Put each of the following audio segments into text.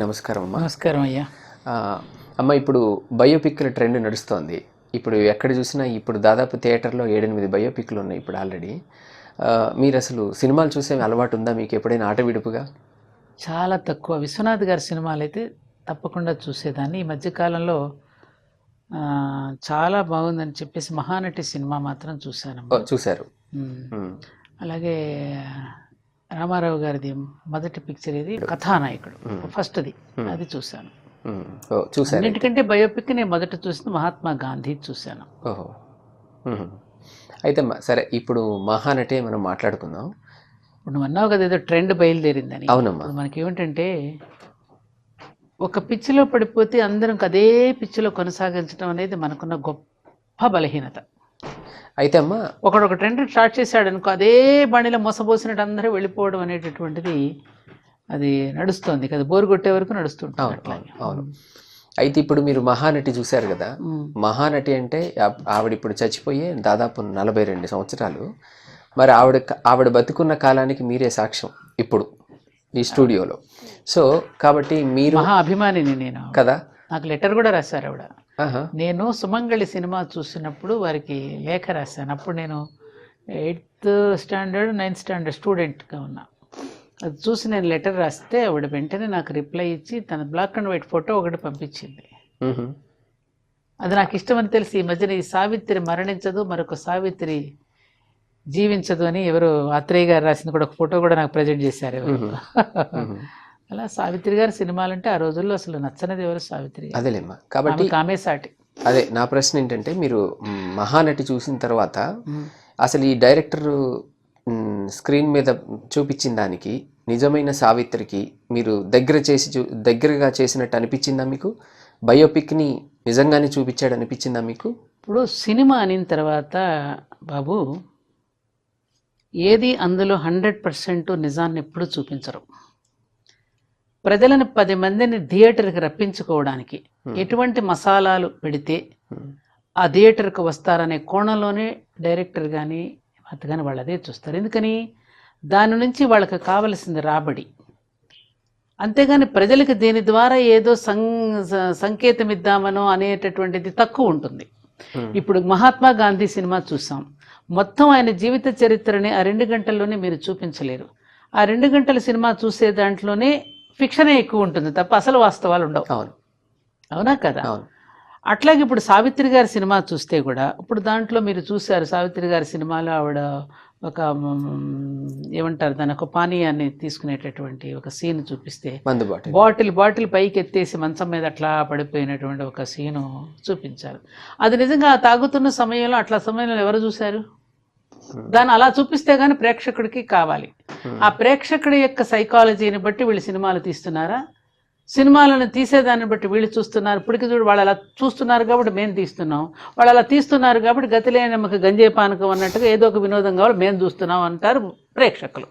నమస్కారం అమ్మా. నమస్కారం అయ్యా. అమ్మ, ఇప్పుడు బయోపిక్ల ట్రెండ్ నడుస్తోంది. ఇప్పుడు ఎక్కడ చూసినా ఇప్పుడు దాదాపు థియేటర్లో 7-8 బయోపిక్లు ఉన్నాయి ఇప్పుడు ఆల్రెడీ. మీరు అసలు సినిమాలు చూసే అలవాటు ఉందా మీకు ఎప్పుడైనా ఆట విడుపుగా? చాలా తక్కువ. విశ్వనాథ్ గారి సినిమాలు అయితే తప్పకుండా చూసేదాన్ని. ఈ మధ్యకాలంలో చాలా బాగుందని చెప్పేసి మహానటి సినిమా మాత్రం చూశాను. చూశారు. అలాగే రామారావు గారిది మొదటి పిక్చర్ ఇది కథానాయకుడు, ఫస్ట్ది, అది చూశాను. చూసాను. అన్నింటికంటే బయోపిక్ నేను మొదట చూసిన మహాత్మా గాంధీ చూశాను. ఓహో. అయితే సరే, ఇప్పుడు మహానటి మనం మాట్లాడుకుందాం. ఇప్పుడు నువ్వు అన్నావు కదా ఏదో ట్రెండ్ బయలుదేరిందని. అవునమ్మా. మనకి ఏమిటంటే ఒక పిచ్చిలో పడిపోతే అందరం అదే పిచ్చిలో కొనసాగించడం అనేది మనకున్న గొప్ప బలహీనత. అయితే అమ్మా, ఒకడొక ట్రెండ్ స్టార్ట్ చేశాడు అనుకో, అదే బండిలో మొసపోసినట్టు అందరూ వెళ్ళిపోవడం అనేటటువంటిది అది నడుస్తుంది కదా, బోరు కొట్టే వరకు నడుస్తుంటుంది. అవును. అయితే ఇప్పుడు మీరు మహానటి చూశారు కదా. మహానటి అంటే ఆవిడ ఇప్పుడు చచ్చిపోయే దాదాపు 42 సంవత్సరాలు. మరి ఆవిడ బతుకున్న కాలానికి మీరే సాక్ష్యం ఇప్పుడు ఈ స్టూడియోలో. సో కాబట్టి మీరు మహా అభిమానిని నేను కదా. నాకు లెటర్ కూడా రాశారు ఆవిడ. నేను సుమంగళి సినిమా చూసినప్పుడు వారికి లేఖ రాశాను. అప్పుడు నేను 8th స్టాండర్డ్ 9th స్టాండర్డ్ స్టూడెంట్గా ఉన్నా. అది చూసి నేను లెటర్ రాస్తే ఆవిడ వెంటనే నాకు రిప్లై ఇచ్చి తన బ్లాక్ అండ్ వైట్ ఫోటో ఒకటి పంపించింది. అది నాకు ఇష్టమని తెలిసి ఈ మధ్యన ఈ సావిత్రి మరణించదు, మరొక సావిత్రి జీవించదు అని ఎవరు ఆత్రేయ గారు రాసింది కూడా ఒక ఫోటో కూడా నాకు ప్రజెంట్ చేశారు. అలా సావిత్రి గారి సినిమాలంటే ఆ రోజుల్లో అసలు నచ్చనిది ఎవరు? సావిత్రి. అదేలేమ్మా. కాబట్టి ఆమె సాటి. అదే నా ప్రశ్న ఏంటంటే, మీరు మహానటి చూసిన తర్వాత అసలు ఈ డైరెక్టర్ స్క్రీన్ మీద చూపించిన దానికి నిజమైన సావిత్రికి మీరు దగ్గరగా చేసినట్టు అనిపించిందా మీకు? బయోపిక్ని నిజంగానే చూపించాడు అనిపించిందా మీకు? ఇప్పుడు సినిమా అనిన తర్వాత బాబు ఏది అందులో 100% నిజాన్ని ఎప్పుడు చూపించరు. ప్రజలను 10 మందిని థియేటర్కి రప్పించుకోవడానికి ఎటువంటి మసాలాలు పెడితే ఆ థియేటర్కి వస్తారనే కోణంలోనే డైరెక్టర్ కానీ కానీ వాళ్ళు అదే చూస్తారు. ఎందుకని? దాని నుంచి వాళ్ళకి కావలసింది రాబడి. అంతేగాని ప్రజలకు దీని ద్వారా ఏదో సంకేతం ఇద్దామనో అనేటటువంటిది తక్కువ ఉంటుంది. ఇప్పుడు మహాత్మా గాంధీ సినిమా చూసాం. మొత్తం ఆయన జీవిత చరిత్రని ఆ 2 గంటల్లోనే మీరు చూపించలేరు. ఆ 2 గంటల సినిమా చూసే దాంట్లోనే ఫిక్షనే ఎక్కువ ఉంటుంది తప్ప అసలు వాస్తవాలు ఉండవు. అవునా కదా? అట్లాగే ఇప్పుడు సావిత్రి గారి సినిమా చూస్తే కూడా ఇప్పుడు దాంట్లో మీరు చూశారు, సావిత్రి గారి సినిమాలో ఆవిడ ఒక ఏమంటారు దాని ఒక పానీయాన్ని తీసుకునేటటువంటి ఒక సీన్ చూపిస్తే బాటిల్ పైకి ఎత్తేసి మంచం మీద అట్లా పడిపోయినటువంటి ఒక సీను చూపించారు. అది నిజంగా తాగుతున్న సమయంలో అట్లా సమయంలో ఎవరు చూశారు? దాన్ని అలా చూపిస్తే కానీ ప్రేక్షకుడికి కావాలి. ఆ ప్రేక్షకుడి యొక్క సైకాలజీని బట్టి వీళ్ళు సినిమాలు తీస్తున్నారా? సినిమాలను తీసేదాన్ని బట్టి వీళ్ళు చూస్తున్నారు. ఇప్పటికి చూడు, వాళ్ళు అలా చూస్తున్నారు కాబట్టి మేము తీస్తున్నాం, వాళ్ళు అలా తీస్తున్నారు కాబట్టి గతి లేని నమ్మక గంజే పానకం అన్నట్టుగా ఏదో ఒక వినోదం కావాలి మేము చూస్తున్నాం అంటారు ప్రేక్షకులు.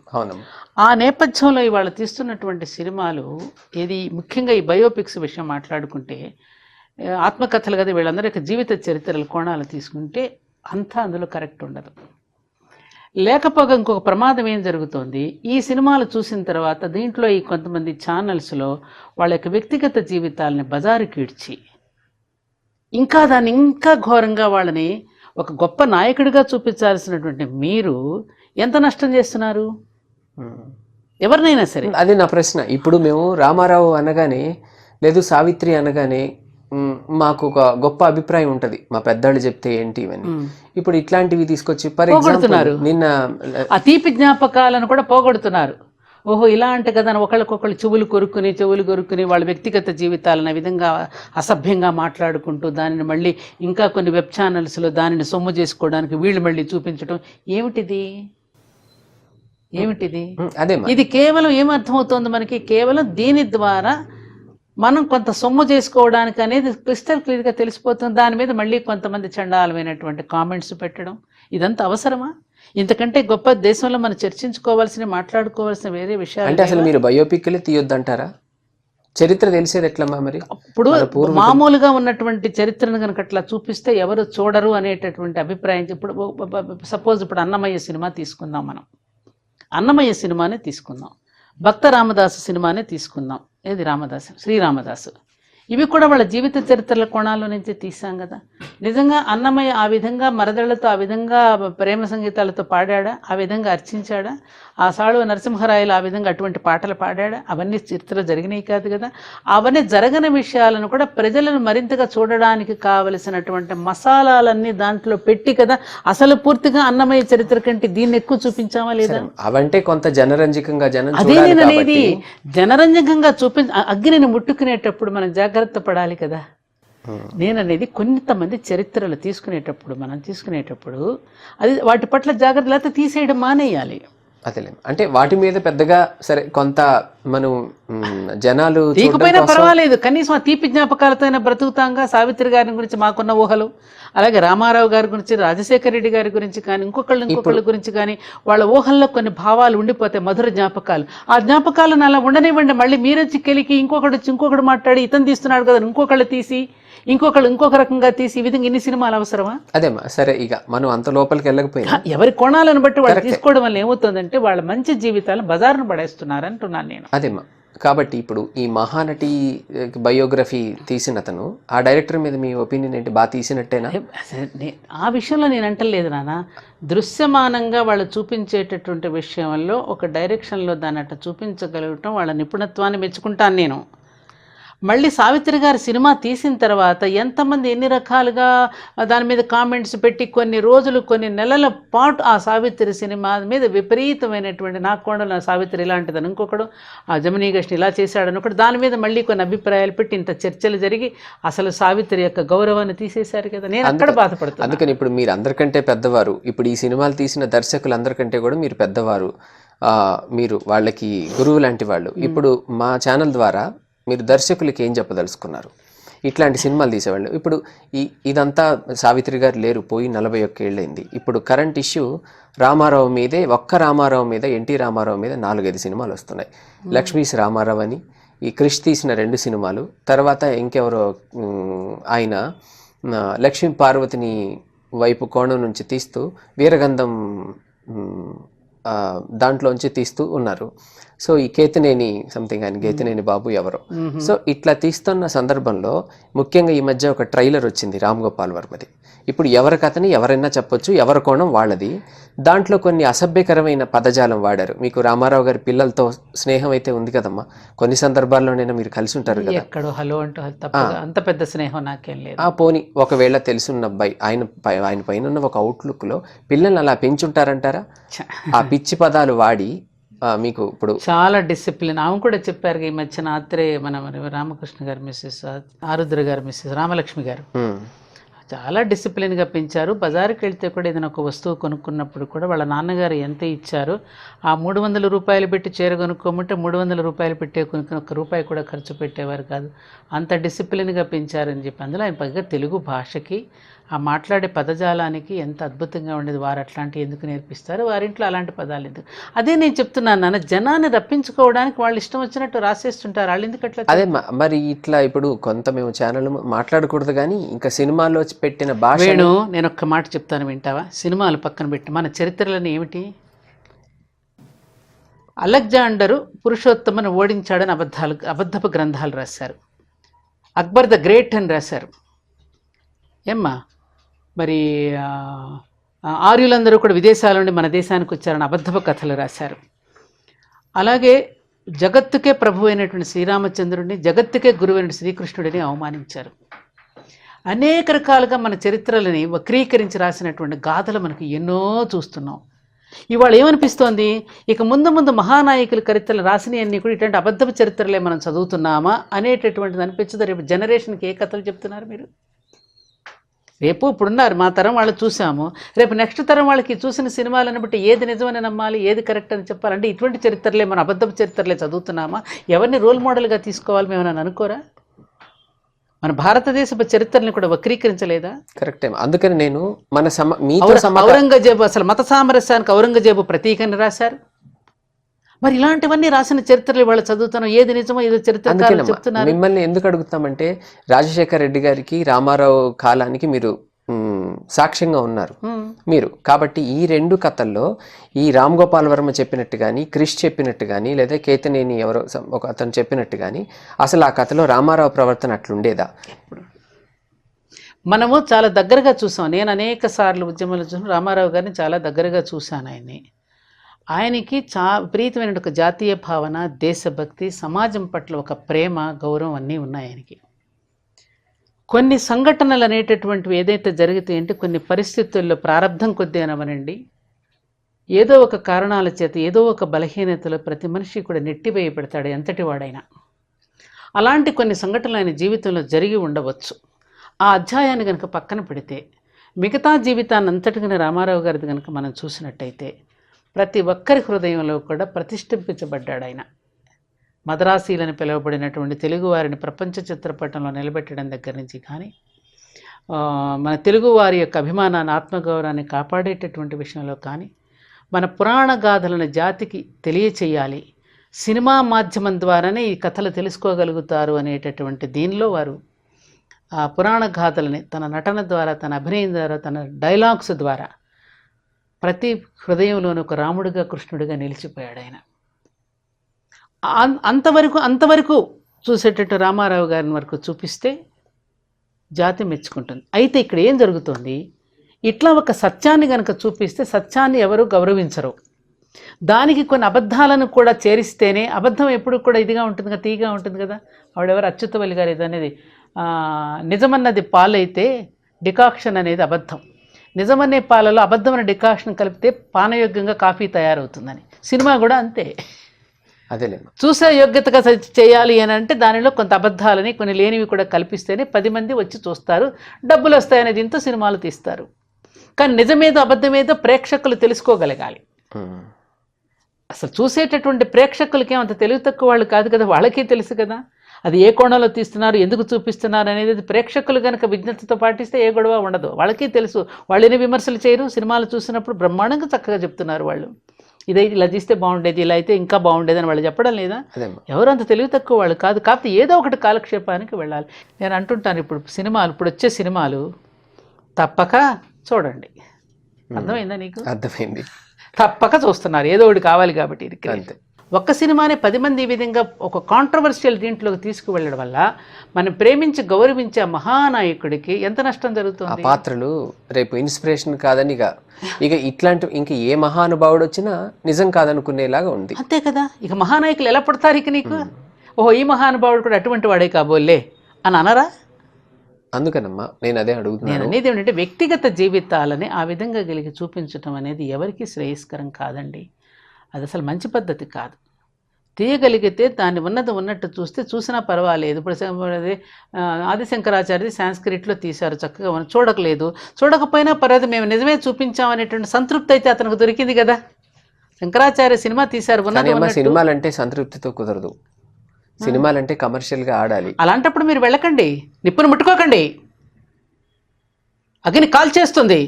ఆ నేపథ్యంలో ఇవాళ తీస్తున్నటువంటి సినిమాలు ఏది ముఖ్యంగా ఈ బయోపిక్స్ విషయం మాట్లాడుకుంటే ఆత్మకథలు కదా, వీళ్ళందరి యొక్క జీవిత చరిత్రల కోణాలు తీసుకుంటే అంతా అందులో కరెక్ట్ ఉండదు. లేకపోగా ఇంకొక ప్రమాదం ఏం జరుగుతోంది, ఈ సినిమాలు చూసిన తర్వాత దీంట్లో ఈ కొంతమంది ఛానల్స్లో వాళ్ళ యొక్క వ్యక్తిగత జీవితాలని బజారుకి ఇడ్చి ఇంకా దాన్ని ఇంకా ఘోరంగా వాళ్ళని ఒక గొప్ప నాయకుడిగా చూపించాల్సినటువంటి మీరు ఎంత నష్టం చేస్తున్నారు ఎవరినైనా సరే. అది నా ప్రశ్న. ఇప్పుడు మేము రామారావు అనగానే లేదు సావిత్రి అనగానే మాకు ఒక గొప్ప అభిప్రాయం ఉంటుంది, మా పెద్దవాళ్ళు చెప్తే ఏంటి ఇవన్నీ. ఇప్పుడు ఇట్లాంటివి తీసుకొచ్చి పోగొడుతున్నారు. నిన్న ఆ తీపి జ్ఞాపకాలను కూడా పోగొడుతున్నారు. ఓహో ఇలా అంటే కదా ఒకళ్ళకొకళ్ళు చెవులు కొరుక్కుని వాళ్ళ వ్యక్తిగత జీవితాలను విధంగా అసభ్యంగా మాట్లాడుకుంటూ దానిని మళ్ళీ ఇంకా కొన్ని వెబ్ ఛానల్స్లో దానిని సొమ్ము చేసుకోవడానికి వీళ్ళు మళ్ళీ చూపించడం ఏమిటిది? అదే ఇది కేవలం ఏమర్థమవుతోంది మనకి? కేవలం దీని ద్వారా మనం కొంత సొమ్ము చేసుకోవడానికి అనేది క్రిస్టల్ క్లియర్గా తెలిసిపోతుంది. దాని మీద మళ్ళీ కొంతమంది చండాలమైనటువంటి కామెంట్స్ పెట్టడం, ఇదంతా అవసరమా? ఇంతకంటే గొప్ప దేశంలో మనం చర్చించుకోవాల్సిన మాట్లాడుకోవాల్సిన వేరే విషయాలు అంటే అసలు మీరు బయోపిక్లే తీయొద్దంటారా? చరిత్ర తెలిసేది ఎట్లమ్మా మరి? ఇప్పుడు మామూలుగా ఉన్నటువంటి చరిత్రను కనుక అట్లా చూపిస్తే ఎవరు చూడరు అనేటటువంటి అభిప్రాయం. ఇప్పుడు సపోజ్ ఇప్పుడు అన్నమయ్య సినిమా తీసుకుందాం, మనం అన్నమయ్య సినిమానే తీసుకుందాం, భక్త రామదాసు సినిమానే తీసుకుందాం. ఏది రామదాసు, శ్రీరామదాసు, ఇవి కూడా వాళ్ళ జీవిత చరిత్రల కోణాల్లో నుంచి తీసాం కదా. నిజంగా అన్నమయ్య ఆ విధంగా మరదళ్లతో ఆ విధంగా ప్రేమ సంగీతాలతో పాడాడా, ఆ విధంగా అర్చించాడా, ఆ సాళువ నరసింహరాయలు ఆ విధంగా అటువంటి పాటలు పాడాడా, అవన్నీ చరిత్రలో జరిగినాయి కాదు కదా. అవన్నీ జరగని విషయాలను కూడా ప్రజలను మరింతగా చూడడానికి కావలసినటువంటి మసాలాలన్నీ దాంట్లో పెట్టి కదా అసలు పూర్తిగా అన్నమయ్య చరిత్ర కంటే దీన్ని ఎక్కువ చూపించామా లేదా? అవంటే కొంత జనరంజకంగా జనం అదే చూడాలి నేను అనేది, కాబట్టి. జనరంజకంగా అగ్నిని ముట్టుకునేటప్పుడు మనం జాగ్రత్త పడాలి కదా. నేననేది కొంతమంది చరిత్రలు మనం తీసుకునేటప్పుడు అది వాటి పట్ల జాగ్రత్త, లేకపోతే తీసేయడం మానేయాలి. అదేలే, అంటే వాటి మీద పెద్దగా సరే కొంత మనం జనాలు తీకపోయినా పర్వాలేదు, కనీసం ఆ తీపి జ్ఞాపకాలతో బ్రతుకుతాంగా. సావిత్రి గారి గురించి మాకున్న ఊహలు, అలాగే రామారావు గారి గురించి, రాజశేఖర రెడ్డి గారి గురించి కానీ, ఇంకొకళ్ళ గురించి కానీ వాళ్ళ ఊహల్లో కొన్ని భావాలు ఉండిపోతాయి, మధుర జ్ఞాపకాలు. ఆ జ్ఞాపకాలను అలా ఉండనివ్వండి. మళ్ళీ మీరొచ్చి కెలికి ఇంకొకడు మాట్లాడి ఇతను తీస్తున్నాడు కదా, ఇంకొకళ్ళు తీసి ఇంకొక రకంగా తీసి ఈ విధంగా ఇన్ని సినిమాలు అవసరమా? అదేమ్మా, సరే ఇక మనం అంత లోపలికి వెళ్ళకపోయినా ఎవరి కోణాలను బట్టి వాళ్ళు తీసుకోవడం వల్ల ఏమవుతుందంటే వాళ్ళ మంచి జీవితాలను బజారును పడేస్తున్నారు అంటున్నాను నేను. అదేమ్మా, కాబట్టి ఇప్పుడు ఈ మహానటి బయోగ్రఫీ తీసిన అతను, ఆ డైరెక్టర్ మీద మీ ఒపీనియన్ ఏంటి? బాగా తీసినట్టేనా? ఆ విషయంలో నేను అంటలేదు నాన్న. దృశ్యమానంగా వాళ్ళు చూపించేటటువంటి విషయంలో ఒక డైరెక్షన్లో దాన్ని అట్లా చూపించగలగటం వాళ్ళ నిపుణత్వాన్ని మెచ్చుకుంటాను నేను. మళ్ళీ సావిత్రి గారి సినిమా తీసిన తర్వాత ఎంతమంది ఎన్ని రకాలుగా దాని మీద కామెంట్స్ పెట్టి కొన్ని రోజులు కొన్ని నెలల పాటు ఆ సావిత్రి సినిమా మీద విపరీతమైనటువంటి, నాకు కూడా సావిత్రి ఇలాంటిదని, ఇంకొకడు ఆ జమినీ గష్ని ఇలా చేశాడని ఒకటి, దాని మీద మళ్ళీ కొన్ని అభిప్రాయాలు పెట్టి ఇంత చర్చలు జరిగి అసలు సావిత్రి యొక్క గౌరవాన్ని తీసేశారు కదా. నేను అక్కడ బాధపడుతున్నాను. అందుకని ఇప్పుడు మీరు అందరికంటే పెద్దవారు, ఇప్పుడు ఈ సినిమాలు తీసిన దర్శకులు అందరికంటే కూడా మీరు పెద్దవారు, మీరు వాళ్ళకి గురువు లాంటి వాళ్ళు. ఇప్పుడు మా ఛానల్ ద్వారా మీరు దర్శకులకి ఏం చెప్పదలుచుకున్నారు? ఇట్లాంటి సినిమాలు తీసేవాళ్ళు. ఇప్పుడు ఇదంతా సావిత్రి గారు లేరు, పోయి 41 ఏళ్ళైంది. ఇప్పుడు కరెంట్ ఇష్యూ రామారావు మీదే, ఒక్క రామారావు మీద, ఎన్టీ రామారావు మీద 4-5 సినిమాలు వస్తున్నాయి. లక్ష్మీస్ రామారావు అని, ఈ క్రిష్ తీసిన 2 సినిమాలు, తర్వాత ఇంకెవరో ఆయన లక్ష్మీ పార్వతిని వైపు కోణం నుంచి తీస్తూ వీరగంధం దాంట్లోంచి తీస్తూ ఉన్నారు. సో ఈ కేతినేని సంథింగ్, ఆయన కేతినేని బాబు ఎవరో. సో ఇట్లా తీస్తున్న సందర్భంలో ముఖ్యంగా ఈ మధ్య ఒక ట్రైలర్ వచ్చింది రామ్ గోపాల్ వర్మది. ఇప్పుడు ఎవరి కథని ఎవరైనా చెప్పొచ్చు, ఎవరి కోణం వాళ్ళది. దాంట్లో కొన్ని అసభ్యకరమైన పదజాలం వాడారు. మీకు రామారావు గారి పిల్లలతో స్నేహం అయితే ఉంది కదమ్మా, కొన్ని సందర్భాల్లోనైనా మీరు కలిసి ఉంటారు కదా. ఎక్కడో హలో అంటూ అంత పెద్ద స్నేహం నాకేం లేదు. పోనీ ఒకవేళ తెలుసున్న అబ్బాయి, ఆయన పైన ఉన్న ఒక అవుట్లుక్లో పిల్లల్ని అలా పెంచుంటారంటారా? ఆ పిచ్చి పదాలు వాడి మీకు ఇప్పుడు చాలా డిసిప్లిన్. ఆమె కూడా చెప్పారు ఈ మధ్యన ఆత్రే, మన రామకృష్ణ గారు మిస్సెస్, ఆరుద్ర గారు మిస్సెస్, రామలక్ష్మి గారు చాలా డిసిప్లిన్గా పెంచారు. బజారుకి వెళ్తే కూడా ఏదైనా ఒక వస్తువు కొనుక్కున్నప్పుడు కూడా వాళ్ళ నాన్నగారు ఎంత ఇచ్చారు, ఆ 300 రూపాయలు పెట్టి చీర కొనుక్కోమంటే 300 రూపాయలు పెట్టే కొనుక్కుని ₹1 కూడా ఖర్చు పెట్టేవారు కాదు. అంత డిసిప్లిన్గా పెంచారని చెప్పి, అందులో ఆయన పైగా తెలుగు భాషకి, ఆ మాట్లాడే పదజాలానికి ఎంత అద్భుతంగా ఉండేది. వారు అట్లాంటివి ఎందుకు నేర్పిస్తారు, వారింట్లో అలాంటి పదాలు ఎందుకు? అదే నేను చెప్తున్నాను నాన్న, జనాన్ని రప్పించుకోవడానికి వాళ్ళు ఇష్టం వచ్చినట్టు రాసేస్తుంటారు. వాళ్ళు ఎందుకు అట్లా? అదే మరి ఇట్లా ఇప్పుడు కొంత మేము ఛానల్ మాట్లాడకూడదు, కానీ ఇంకా సినిమాలో పెట్టిన భాష. నేను ఒక్క మాట చెప్తాను, వింటావా? సినిమాలు పక్కన పెట్టి మన చరిత్రలను ఏమిటి? అలెగ్జాండరు పురుషోత్తమను ఓడించాడని అబద్ధపు గ్రంథాలు రాశారు. అక్బర్ ద గ్రేట్ అని రాశారు. ఏమ్మా, మరి ఆర్యులందరూ కూడా విదేశాల నుండి మన దేశానికి వచ్చారని అబద్ధపు కథలు రాశారు. అలాగే జగత్తుకే ప్రభు అయినటువంటి శ్రీరామచంద్రుడిని, జగత్తుకే గురువైన శ్రీకృష్ణుడిని అవమానించారు. అనేక రకాలుగా మన చరిత్రలని వక్రీకరించి రాసినటువంటి గాథలు మనకు ఎన్నో చూస్తున్నాం. ఇవాళ ఏమనిపిస్తోంది, ఇక ముందు మహానాయకుల చరిత్రలు రాసినవన్నీ కూడా ఇటువంటి అబద్ధపు చరిత్రలే మనం చదువుతున్నామా అనేటటువంటిది అనిపించదు. రేపు జనరేషన్కి ఏ కథలు చెప్తున్నారు మీరు? రేపు ఇప్పుడున్నారు మా తరం వాళ్ళు చూసాము, రేపు నెక్స్ట్ తరం వాళ్ళకి చూసిన సినిమాలను బట్టి ఏది నిజమని నమ్మాలి, ఏది కరెక్ట్ అని చెప్పాలంటే ఇటువంటి చరిత్రలే, మన అబద్ధపు చరిత్రలే చదువుతున్నామా? ఎవరిని రోల్ మోడల్గా తీసుకోవాలి మేము అని అనుకోరా? మన భారతదేశపు చరిత్రని కూడా వక్రీకరించలేదా? కరెక్టే. అందుకని నేను మన ఔరంగజేబు, అసలు మత సామరస్యానికి ఔరంగజేబు ప్రతీకని రాశారు. మరి ఇలాంటివన్నీ రాసిన చరిత్రలు వాళ్ళు చదువుతున్నాం, ఏది నిజమో ఏదో చరిత్రకారులు చెప్తున్నారు. మిమ్మల్ని ఎందుకు అడుగుతామంటే, రాజశేఖర రెడ్డి గారికి రామారావు కాలానికి మీరు సాక్ష్యంగా ఉన్నారు మీరు. కాబట్టి ఈ 2 కథల్లో ఈ రామ్ గోపాల్ వర్మ చెప్పినట్టు కానీ, క్రిష్ చెప్పినట్టు కానీ, లేదా కేతనేని ఎవరో ఒక అతను చెప్పినట్టు కానీ అసలు ఆ కథలో రామారావు ప్రవర్తన అట్లుండేదా? మనము చాలా దగ్గరగా చూసాం. నేను అనేక సార్లు ఉద్యమాలు చూసిన రామారావు గారిని చాలా దగ్గరగా చూశాను. ఆయనకి విపరీతమైన ఒక జాతీయ భావన, దేశభక్తి, సమాజం పట్ల ఒక ప్రేమ, గౌరవం అన్నీ ఉన్నాయి ఆయనకి. కొన్ని సంఘటనలు అనేటటువంటివి ఏదైతే జరుగుతాయి అంటే కొన్ని పరిస్థితుల్లో ప్రారంధం కొద్దీ అనమనండి, ఏదో ఒక కారణాల చేత ఏదో ఒక బలహీనతలో ప్రతి మనిషి కూడా నెట్టివేయబడతాడు, ఎంతటి వాడైనా. అలాంటి కొన్ని సంఘటనలు ఆయన జీవితంలో జరిగి ఉండవచ్చు. ఆ అధ్యాయాన్ని కనుక పక్కన పెడితే మిగతా జీవితాన్ని అంతటిని రామారావు గారిది కనుక మనం చూసినట్టయితే ప్రతి ఒక్కరి హృదయంలో కూడా ప్రతిష్ఠించబడ్డాడు ఆయన. మద్రాసీలని పిలువబడినటువంటి తెలుగువారిని ప్రపంచ చిత్రపటంలో నిలబెట్టడం దగ్గర నుంచి కానీ, మన తెలుగువారి యొక్క అభిమానాన్ని, ఆత్మగౌరవాన్ని కాపాడేటటువంటి విషయంలో కానీ, మన పురాణ గాథలను జాతికి తెలియచేయాలి, సినిమా మాధ్యమం ద్వారానే ఈ కథలు తెలుసుకోగలుగుతారు అనేటటువంటి దీనిలో వారు ఆ పురాణ గాథలని తన నటన ద్వారా, తన అభినయం ద్వారా, తన డైలాగ్స్ ద్వారా ప్రతి హృదయంలోనూ ఒక రాముడిగా, కృష్ణుడిగా నిలిచిపోయాడు ఆయన. అంతవరకు చూసేటట్టు రామారావు గారిని వరకు చూపిస్తే జాతి మెచ్చుకుంటుంది. అయితే ఇక్కడ ఏం జరుగుతుంది, ఇట్లా ఒక సత్యాన్ని కనుక చూపిస్తే సత్యాన్ని ఎవరు గౌరవించరు. దానికి కొన్ని అబద్ధాలను కూడా చేరిస్తేనే, అబద్ధం ఎప్పుడు కూడా ఇదిగా ఉంటుంది కదా, తీగా ఉంటుంది కదా. ఆవిడెవరు అచ్యుతవల్లి గారు ఇదనేది, నిజమన్నది పాలైతే డికాక్షన్ అనేది అబద్ధం, నిజమనే పాలలో అబద్ధమైన డికాక్షన్ కలిపితే పానయోగ్యంగా కాఫీ తయారవుతుందని. సినిమా కూడా అంతే. అదేలే, చూసే యోగ్యతగా చేయాలి అని అంటే దానిలో కొంత అబద్ధాలని, కొన్ని లేనివి కూడా కల్పిస్తేనే 10 మంది వచ్చి చూస్తారు, డబ్బులు వస్తాయనే దీంతో సినిమాలు తీస్తారు. కానీ నిజమేదో అబద్ధమేదో ప్రేక్షకులు తెలుసుకోగలగాలి. అసలు చూసేటటువంటి ప్రేక్షకులకి ఏమంత తెలివి తక్కువ వాళ్ళు కాదు కదా, వాళ్ళకే తెలుసు కదా అది ఏ కోణంలో తీస్తున్నారు, ఎందుకు చూపిస్తున్నారు అనేది. ప్రేక్షకులు కనుక విజ్ఞతతో పాటిస్తే ఏ గొడవ ఉండదు, వాళ్ళకే తెలుసు. వాళ్ళని విమర్శలు చేయరు, సినిమాలు చూసినప్పుడు బ్రహ్మాండంగా చక్కగా చెప్తున్నారు వాళ్ళు. ఇదైతే ఇలా తీస్తే బాగుండేది, ఇలా అయితే ఇంకా బాగుండేది అని వాళ్ళు చెప్పడం లేదా? ఎవరు అంత తెలివి తక్కువ వాళ్ళు కాదు. కాకపోతే ఏదో ఒకటి కాలక్షేపానికి వెళ్ళాలి. నేను అంటుంటాను, ఇప్పుడు వచ్చే సినిమాలు తప్పక చూడండి. అర్థమైందా నీకు? అర్థమైంది. తప్పక చూస్తున్నారు, ఏదో ఒకటి కావాలి కాబట్టి. ఇది ఒక్క సినిమానే 10 మంది ఈ విధంగా ఒక కాంట్రవర్షియల్ దీంట్లోకి తీసుకువెళ్ళడం వల్ల మనం ప్రేమించి గౌరవించే మహానాయకుడికి ఎంత నష్టం జరుగుతుంది. ఆ పాత్రలు రేపు ఇన్స్పిరేషన్ కాదని ఇక ఇట్లాంటి ఇంక ఏ మహానుభావుడు వచ్చినా నిజం కాదనుకునేలాగా ఉంది. అంతే కదా. ఇక మహానాయకులు ఎలా పడతారు ఇక నీకు? ఓహో, ఈ మహానుభావుడు కూడా అటువంటి వాడే కాబోలే అని అనరా? అందుకనమ్మా నేను అదే అడుగుతున్నాను. నేను అనేది ఏంటంటే వ్యక్తిగత జీవితాలని ఆ విధంగా కలిగి చూపించడం అనేది ఎవరికి శ్రేయస్కరం కాదండి. అది అసలు మంచి పద్ధతి కాదు. తీయగలిగితే దాన్ని ఉన్నట్టు చూసినా పర్వాలేదు. ఇప్పుడు ఆదిశంకరాచార్యది సాంస్క్రిట్లో తీశారు, చక్కగా మనం చూడకలేదు, చూడకపోయినా పర్వాలేదు, మేము నిజమే చూపించామనేటువంటి సంతృప్తి అయితే అతనికి దొరికింది కదా. శంకరాచార్య సినిమా తీశారు, సినిమాలంటే సంతృప్తితో కుదరదు, సినిమాలంటే కమర్షియల్గా ఆడాలి. అలాంటప్పుడు మీరు వెళ్ళకండి, నిప్పును ముట్టుకోకండి, అగ్ని కాల్ చేస్తుంది.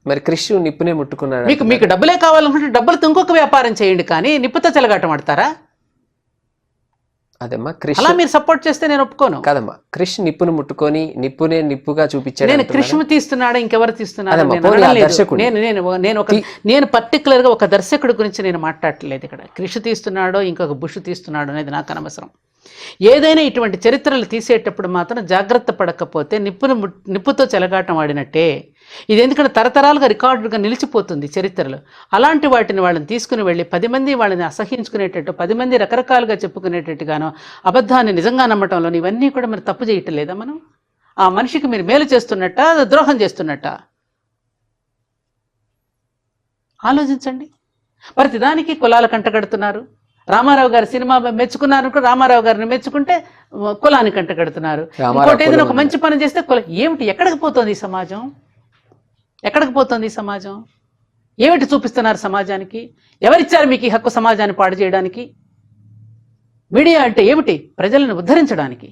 మరి క్రిష్ నిప్పునే ముట్టుకున్నాడు. మీకు డబ్బులే కావాలనుకుంటే డబ్బులతో ఇంకొక వ్యాపారం చేయండి, కానీ నిప్పుతో చెలగాటం ఆడతారా? అదమ్మా క్రిష్, అలా మీరు సపోర్ట్ చేస్తే నేను ఒప్పుకోను. కదమ్మా, క్రిష్ నిప్పును ముట్టుకొని నిప్పునే నిప్పుగా చూపించాడు. నేను క్రిష్ తీస్తున్నాడా ఇంకెవరు తీస్తున్నాడా? నేను పర్టికులర్ గా ఒక దర్శకుడి గురించి నేను మాట్లాడట్లేదు ఇక్కడ. క్రిష్ తీస్తున్నాడో ఇంకొక బుష్ తీస్తున్నాడో అనేది నాకు అనవసరం. ఏదైనా ఇటువంటి చరిత్రలు తీసేటప్పుడు మాత్రం జాగ్రత్త పడకపోతే నిప్పుతో చెలగాటం ఆడినట్టే. ఇది ఎందుకంటే తరతరాలుగా రికార్డుగా నిలిచిపోతుంది చరిత్రలో. అలాంటి వాటిని వాళ్ళని తీసుకుని వెళ్ళి 10 మంది వాళ్ళని అసహించుకునేటట్టు, 10 మంది రకరకాలుగా చెప్పుకునేటట్టుగానో, అబద్ధాన్ని నిజంగా నమ్మటంలో ఇవన్నీ కూడా మరి తప్పు చేయటం లేదా? మనం ఆ మనిషికి మీరు మేలు చేస్తున్నట్ట, ద్రోహం చేస్తున్నట్ట ఆలోచించండి. ప్రతిదానికి కులాల కంటగడుతున్నారు. రామారావు గారి సినిమా మెచ్చుకున్నారు, రామారావు గారిని మెచ్చుకుంటే కులాన్ని కంటగడుతున్నారు. ఇంకోటి ఏదైనా ఒక మంచి పని చేస్తే ఏమిటి? ఎక్కడికి పోతుంది ఈ సమాజం? ఎక్కడికి పోతుంది ఈ సమాజం? ఏమిటి చూపిస్తున్నారు సమాజానికి? ఎవరిచ్చారు మీకు ఈ హక్కు సమాజాన్ని పాడు చేయడానికి? మీడియా అంటే ఏమిటి? ప్రజలను ఉద్ధరించడానికి,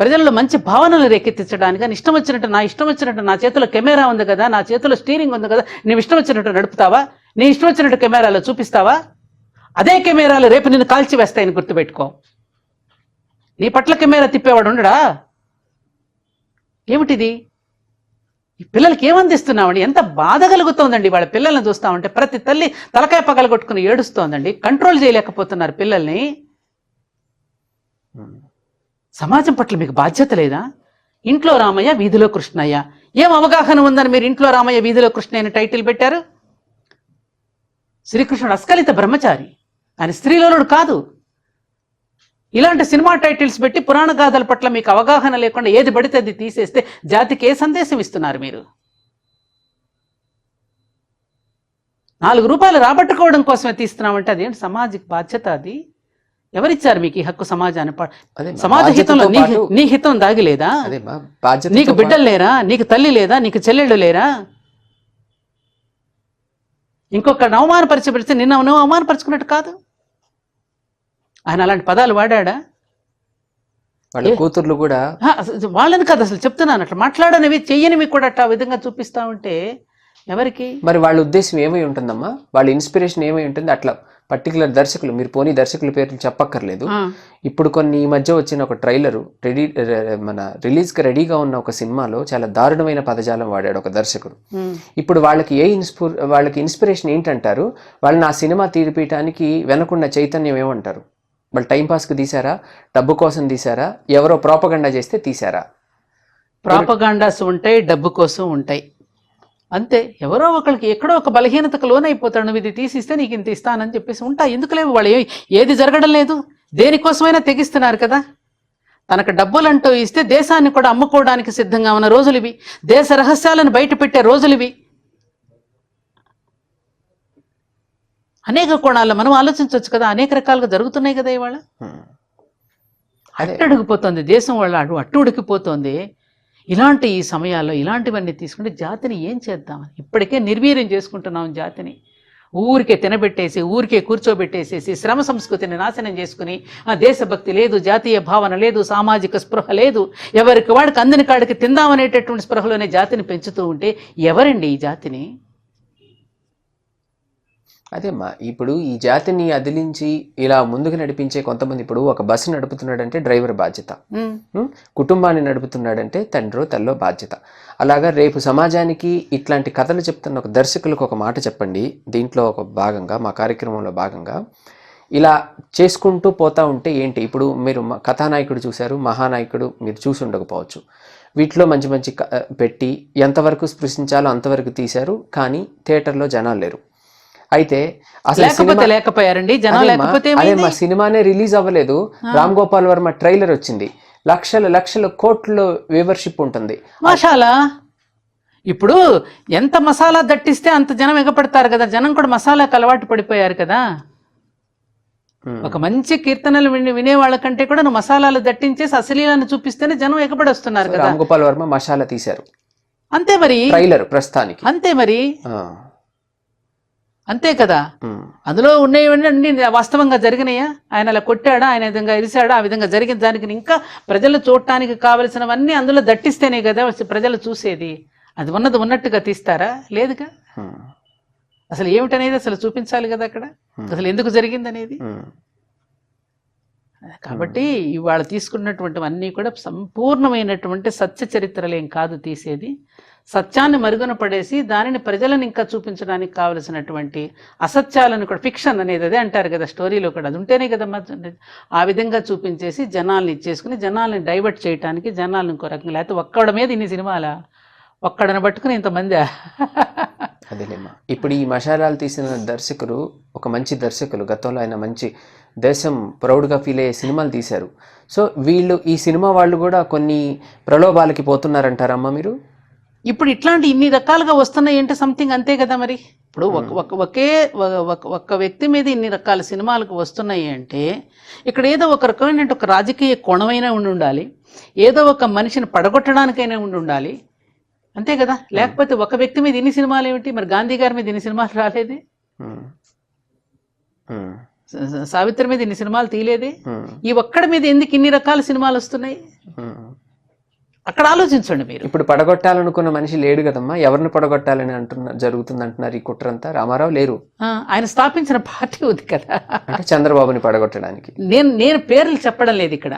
ప్రజల్లో మంచి భావనలు రేకెత్తించడానికి. అని ఇష్టం వచ్చినట్టు నా చేతిలో కెమెరా ఉంది కదా, నా చేతిలో స్టీరింగ్ ఉంది కదా, నువ్వు ఇష్టం వచ్చినట్టు నడుపుతావా? నీ ఇష్టం వచ్చినట్టు కెమెరాలో చూపిస్తావా? అదే కెమెరాలు రేపు నిన్ను కాల్చి వేస్తాయని గుర్తుపెట్టుకో. నీ పట్ల కెమెరా తిప్పేవాడు ఉండడా? ఏమిటిది? ఈ పిల్లలకి ఏమందిస్తున్నామండి? ఎంత బాధ కలుగుతోందండి వాళ్ళ పిల్లల్ని చూస్తామంటే. ప్రతి తల్లి తలకాయ పగలగొట్టుకుని ఏడుస్తోందండి. కంట్రోల్ చేయలేకపోతున్నారు పిల్లల్ని. సమాజం పట్ల మీకు బాధ్యత లేదా? ఇంట్లో రామయ్య వీధిలో కృష్ణయ్య, ఏం అవగాహన ఉందని మీరు ఇంట్లో రామయ్య వీధిలో కృష్ణయ్య అని టైటిల్ పెట్టారు? శ్రీకృష్ణుడు అస్కలిత బ్రహ్మచారి, ఆయన స్త్రీలోనుడు కాదు. ఇలాంటి సినిమా టైటిల్స్ పెట్టి పురాణ గాథల పట్ల మీకు అవగాహన లేకుండా ఏది పడితే అది తీసేస్తే జాతికి ఏ సందేశం ఇస్తున్నారు మీరు? 4 రూపాయలు రాబట్టుకోవడం కోసమే తీస్తున్నామంటే అదేంటి సామాజిక బాధ్యత? అది ఎవరిచ్చారు మీకు ఈ హక్కు? సమాజాన్ని సమాజ హితంలో నీ హితం దాగిలేదా? నీకు బిడ్డలు లేరా? నీకు తల్లి లేదా? నీకు చెల్లెళ్ళు లేరా? ఇంకొకరిని అవమానపరిచబడితే నిన్న నువ్వు అవమానపరుచుకున్నట్టు కాదు. ఆయన అలాంటి పదాలు వాడా? వాళ్ళ కూతుర్లు కూడా వాళ్ళని కాదు అసలు చెప్తున్నాను. అట్లా మాట్లాడనివి చెయ్యనివి కూడా అట్లా విధంగా చూపిస్తా ఉంటే ఎవరికి? మరి వాళ్ళ ఉద్దేశం ఏమై ఉంటుందమ్మా? వాళ్ళ ఇన్స్పిరేషన్ ఏమై ఉంటుంది? అట్లా పర్టికులర్ దర్శకులు, మీరు పోనీ దర్శకుల పేర్లు చెప్పక్కర్లేదు, ఇప్పుడు కొన్ని ఈ మధ్య వచ్చిన ఒక ట్రైలరు మన రిలీజ్కి రెడీగా ఉన్న ఒక సినిమాలో చాలా దారుణమైన పదజాలం వాడాడు ఒక దర్శకుడు. ఇప్పుడు వాళ్ళకి ఇన్స్పిరేషన్ ఏంటంటారు? వాళ్ళని ఆ సినిమా తీర్పియటానికి వెనకున్న చైతన్యం ఏమంటారు? వాళ్ళు టైంపాస్కి తీసారా? డబ్బు కోసం తీసారా? ఎవరో ప్రాపగండా చేస్తే తీసారా? ప్రాపగాండాస్ ఉంటాయి, డబ్బు కోసం ఉంటాయి, అంతే. ఎవరో ఒకరికి ఎక్కడో ఒక బలహీనతకు లోనైపోతాడు. నువ్వు ఇది తీసిస్తే నీకు ఇంత ఇస్తానని చెప్పేసి ఉంటాయి. ఎందుకు లేవు? వాళ్ళు ఏది జరగడం లేదు. దేనికోసమైనా తెగిస్తున్నారు కదా. తనకు డబ్బులంటూ ఇస్తే దేశాన్ని కూడా అమ్ముకోవడానికి సిద్ధంగా ఉన్న రోజులు ఇవి. దేశ రహస్యాలను బయట పెట్టే రోజులు ఇవి. అనేక కోణాల్లో మనం ఆలోచించవచ్చు కదా. అనేక రకాలుగా జరుగుతున్నాయి కదా ఇవాళ. అట్టడుగుపోతుంది దేశం, వాళ్ళ అట్టు ఉడికిపోతుంది. ఇలాంటి ఈ సమయాల్లో ఇలాంటివన్నీ తీసుకుంటే జాతిని ఏం చేద్దామని ఇప్పటికే నిర్వీర్యం చేసుకుంటున్నాం జాతిని. ఊరికే తినబెట్టేసి, ఊరికే కూర్చోబెట్టేసేసి, శ్రమ సంస్కృతిని నాశనం చేసుకుని, ఆ దేశభక్తి లేదు, జాతీయ భావన లేదు, సామాజిక స్పృహ లేదు, ఎవరికి వాడికి అందని కాడికి తిందామనేటటువంటి స్పృహలోనే జాతిని పెంచుతూ ఉంటే ఎవరండి ఈ జాతిని? అదేమ్మా, ఇప్పుడు ఈ జాతిని అదిలించి ఇలా ముందుకు నడిపించే కొంతమంది, ఇప్పుడు ఒక బస్సు నడుపుతున్నాడంటే డ్రైవర్ బాధ్యత, కుటుంబాన్ని నడుపుతున్నాడంటే తండ్రో తల్లో బాధ్యత. అలాగా రేపు సమాజానికి ఇట్లాంటి కథలు చెప్తున్న ఒక దర్శకులకు ఒక మాట చెప్పండి. దీంట్లో ఒక భాగంగా, మా కార్యక్రమంలో భాగంగా ఇలా చేసుకుంటూ పోతా ఉంటే ఏంటి? ఇప్పుడు మీరు కథానాయకుడు చూశారు, మహానాయకుడు మీరు చూసి ఉండకపోవచ్చు. వీటిలో మంచి మంచి పెట్టి ఎంతవరకు స్పృశించాలో అంతవరకు తీశారు, కానీ థియేటర్లో జనాలు లేరు. అయితే అసలు లేకపోయారండి జనాలు. లేకపోతే మా సినిమానే రిలీజ్ అవ్వలేదు, రామ్ గోపాల్ వర్మ ట్రైలర్ వచ్చింది, లక్షల కోట్ల వ్యూవర్షిప్ ఉంటుంది. మాషాలా. ఇప్పుడు ఎంత మసాలా దట్టిస్తే అంత జనం ఎగపడతారు కదా. జనం కూడా మసాలాకు అలవాటు పడిపోయారు కదా. ఒక మంచి కీర్తనలు వినే వాళ్ళకంటే కూడా నువ్వు మసాలాలు దట్టించేసి అశ్లీలాన్ని చూపిస్తేనే జనం ఎగపడి వస్తున్నారు కదా. రామ్ గోపాల్ వర్మ మసాలా తీశారు, అంతే మరి. ట్రైలర్ ప్రస్తుతానికి అంతే మరి, అంతే కదా. అందులో ఉన్నవన్నీ వాస్తవంగా జరిగినాయా? ఆయన అలా కొట్టాడా, ఆయన విధంగా ఇరిశాడా, ఆ విధంగా జరిగిన దానికి ఇంకా ప్రజలు చూడటానికి కావలసినవన్నీ అందులో దట్టిస్తేనే కదా ప్రజలు చూసేది. అది ఉన్నది ఉన్నట్టుగా తీస్తారా? లేదుగా. అసలు ఏమిటనేది అసలు చూపించాలి కదా అక్కడ, అసలు ఎందుకు జరిగింది అనేది. కాబట్టి ఇవాళ తీసుకున్నటువంటివన్నీ కూడా సంపూర్ణమైనటువంటి సత్య చరిత్రలేం కాదు తీసేది. సత్యాన్ని మరుగున పడేసి దానిని ప్రజలను ఇంకా చూపించడానికి కావలసినటువంటి అసత్యాలను కూడా, ఫిక్షన్ అనేది అదే అంటారు కదా, స్టోరీలో కూడా అది ఉంటేనే కదా ఆ విధంగా చూపించేసి జనాల్ని ఇచ్చేసుకుని జనాల్ని డైవర్ట్ చేయడానికి, జనాలను ఇంకో రకంగా. లేకపోతే ఒక్కడ మీద ఇన్ని సినిమాలా, ఒక్కడని పట్టుకుని ఇంతమంది. అదేలేమ్మా, ఇప్పుడు ఈ మసాలాలు తీసిన దర్శకులు ఒక మంచి దర్శకులు, గతంలో ఆయన మంచి దేశం ప్రౌడ్గా ఫీల్ అయ్యే సినిమాలు తీశారు. సో వీళ్ళు ఈ సినిమా వాళ్ళు కూడా కొన్ని ప్రలోభాలకి పోతున్నారంటారమ్మా మీరు? ఇప్పుడు ఇట్లాంటి ఇన్ని రకాలుగా వస్తున్నాయి అంటే సంథింగ్ అంతే కదా మరి. ఇప్పుడు ఒక్క వ్యక్తి మీద ఇన్ని రకాల సినిమాలకు వస్తున్నాయి అంటే ఇక్కడ ఏదో ఒక రకమైన ఒక రాజకీయ కోణమైనా ఉండాలి, ఏదో ఒక మనిషిని పడగొట్టడానికైనా ఉండాలి, అంతే కదా. లేకపోతే ఒక వ్యక్తి మీద ఇన్ని సినిమాలు ఏమిటి? మరి గాంధీ గారి మీద ఇన్ని సినిమాలు రాలేదే, సావిత్రి మీద ఇన్ని సినిమాలు తీయలేదే, ఈ ఒక్కడి మీద ఎందుకు ఇన్ని రకాల సినిమాలు వస్తున్నాయి? అక్కడ ఆలోచించండి మీరు. ఇప్పుడు పడగొట్టాలనుకున్న మనిషి లేడు కదమ్మా, ఎవరిని పడగొట్టాలని జరుగుతుంది అంటున్నారు ఈ కుట్రంతా? రామారావు లేరు, ఆయన స్థాపించిన పార్టీ ఉంది కదా, అంటే చంద్రబాబుని పడగొట్టడానికి. నేను పేర్లు చెప్పడం లేదు ఇక్కడ.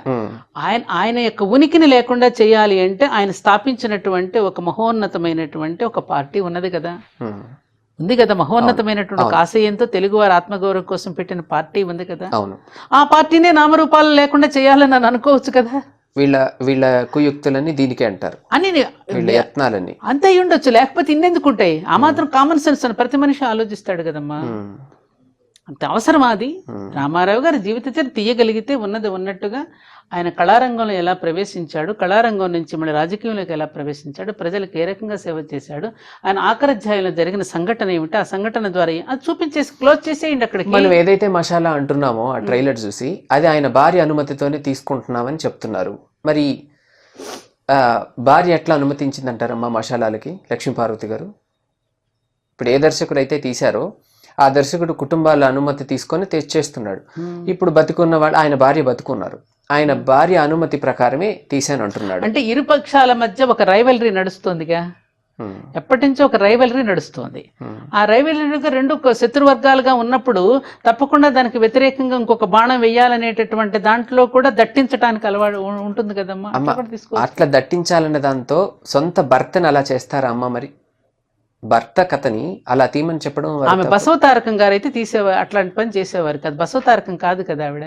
ఆయన యొక్క ఉనికిని లేకుండా చేయాలి అంటే ఆయన స్థాపించినటువంటి ఒక మహోన్నతమైనటువంటి ఒక పార్టీ ఉన్నది కదా, ఉంది కదా, మహోన్నతమైనటువంటి ఒక ఆశయంతో తెలుగువారి ఆత్మగౌరవం కోసం పెట్టిన పార్టీ ఉంది కదా. అవును, ఆ పార్టీనే నామరూపాలు లేకుండా చేయాలని అని అనుకోవచ్చు కదా. వీళ్ళ కుయుక్తులని దీనికే అంటారు, అని వీళ్ళ యత్నాలని. అంతే ఉండొచ్చు, లేకపోతే ఇన్నెందుకు ఉంటాయి? ఆ మాత్రం కామన్ సెన్స్ అని ప్రతి మనిషి ఆలోచిస్తాడు కదమ్మా. అంత అవసరమా అది? రామారావు గారి జీవిత చరిత్ర తీయగలిగితే ఉన్నది ఉన్నట్టుగా ఆయన కళారంగంలో ఎలా ప్రవేశించాడు, కళారంగం నుంచి మళ్ళీ రాజకీయంలోకి ఎలా ప్రవేశించాడు, ప్రజలకు ఏ రకంగా సేవ చేశాడు, ఆయన ఆఖరధ్యాయంలో జరిగిన సంఘటన ఏమిటి, ఆ సంఘటన ద్వారా అది చూపించేసి క్లోజ్ చేసేయండి అక్కడికి. మనం ఏదైతే మసాలా అంటున్నామో ఆ ట్రైలర్ చూసి అది ఆయన భార్య అనుమతితోనే తీసుకుంటున్నామని చెప్తున్నారు. మరి భార్య ఎట్లా అనుమతించింది అంటారమ్మా మసాలాలకి లక్ష్మీపార్వతి గారు? ఇప్పుడు ఏ దర్శకుడు అయితే తీశారో ఆ దర్శకుడు కుటుంబాల అనుమతి తీసుకొని చేస్తున్నాడు. ఇప్పుడు బతుకున్న వాళ్ళు, ఆయన భార్య బతుకున్నారు, ఆయన భార్య అనుమతి ప్రకారమే తీశాను అంటున్నాడు. అంటే ఇరు పక్షాల మధ్య ఒక రైవలరీ నడుస్తోందిగా, ఎప్పటి నుంచో ఒక రైవలరీ నడుస్తోంది. ఆ రైవలరీగా రెండు శత్రువర్గాలుగా ఉన్నప్పుడు తప్పకుండా దానికి వ్యతిరేకంగా ఇంకొక బాణం వేయాలనేటటువంటి దాంట్లో కూడా దట్టించడానికి అలవాటు ఉంటుంది కదమ్మా. అట్లా దట్టించాలనే దాంతో సొంత భర్తను అలా చేస్తారా అమ్మ? మరి భర్త కథని అలా తీమని చెప్పడం. ఆమె బసవతారకం గారు అయితే తీసేవారు, అట్లాంటి పని చేసేవారు కదా. బసవతారకం కాదు కదా ఆవిడ.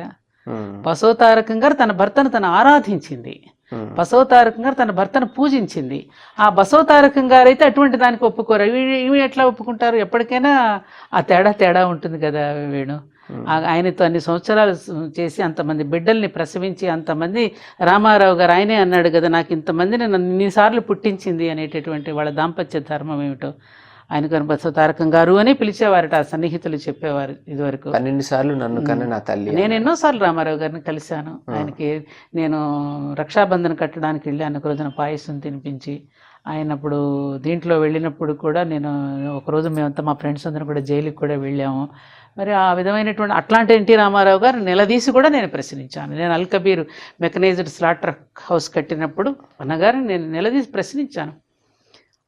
బసవతారకం గారు తన భర్తను తను ఆరాధించింది, బసవతారకం గారు తన భర్తను పూజించింది. ఆ బసవతారకం గారు అయితే అటువంటి దానికి ఒప్పుకోరు. ఇవి ఎట్లా ఒప్పుకుంటారు? ఎప్పటికైనా ఆ తేడా ఉంటుంది కదా వేణు. ఆయనతో అన్ని సంవత్సరాలు చేసి అంతమంది బిడ్డల్ని ప్రసవించి అంతమంది, రామారావు గారు ఆయనే అన్నాడు కదా, నాకు ఇంతమందిని నన్ను ఇన్నిసార్లు పుట్టించింది అనేటటువంటి వాళ్ళ దాంపత్య ధర్మం ఏమిటో ఆయనకు బసవతారకం గారు అని పిలిచేవారట ఆ సన్నిహితులు చెప్పేవారు. ఇదివరకు 12 సార్లు నన్ను కన్న నా తల్లి. నేను ఎన్నోసార్లు రామారావు గారిని కలిశాను. ఆయనకి నేను రక్షాబంధన్ కట్టడానికి వెళ్ళాను, ఒక రోజున పాయసం తినిపించి. ఆయనప్పుడు దీంట్లో వెళ్ళినప్పుడు కూడా నేను ఒకరోజు మేమంతా మా ఫ్రెండ్స్ అందరం కూడా జైలుకి కూడా వెళ్ళాము. మరి ఆ విధమైనటువంటి అట్లాంటి ఎన్టీ రామారావు గారు నిలదీసి కూడా నేను ప్రశ్నించాను. నేను అల్ కబీర్ మెకనైజ్డ్ స్లాటర్ హౌస్ కట్టినప్పుడు అన్నగారిని నేను నిలదీసి ప్రశ్నించాను.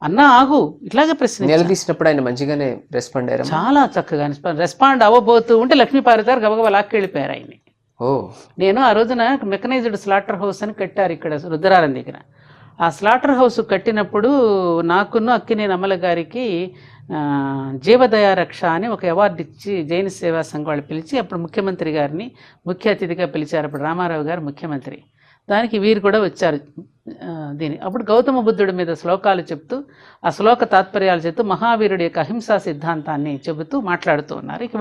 అన్న ఆగు, ఇట్లాగే నిలదీసినప్పుడు ఆయన మంచిగానే రెస్పాండ్ అయ్యారు, చాలా చక్కగా రెస్పాండ్ అవ్వబోతూ ఉంటే లక్ష్మీపార్వతి గారు గబగబా లాక్కెళ్ళిపోయారు ఆయన్ని. నేను ఆ రోజున మెకనైజ్డ్ స్లాటర్ హౌస్ అని కట్టారు ఇక్కడ రుద్రారం దగ్గర. ఆ స్లాటర్ హౌస్ కట్టినప్పుడు నాకున్న అక్కినేని అమల గారికి జీవదయా రక్ష అని ఒక అవార్డు ఇచ్చి జైన సేవా సంఘం వాళ్ళు పిలిచి అప్పుడు ముఖ్యమంత్రి గారిని ముఖ్య అతిథిగా పిలిచారు. అప్పుడు రామారావు గారు ముఖ్యమంత్రి. దానికి వీరు కూడా వచ్చారు. అప్పుడు గౌతమ బుద్ధుడి మీద శ్లోకాలు చెప్తూ ఆ శ్లోక తాత్పర్యాలు చెప్తూ మహావీరుడి యొక్క అహింసా సిద్ధాంతాన్ని చెబుతూ మాట్లాడుతూ ఉన్నారు. ఇక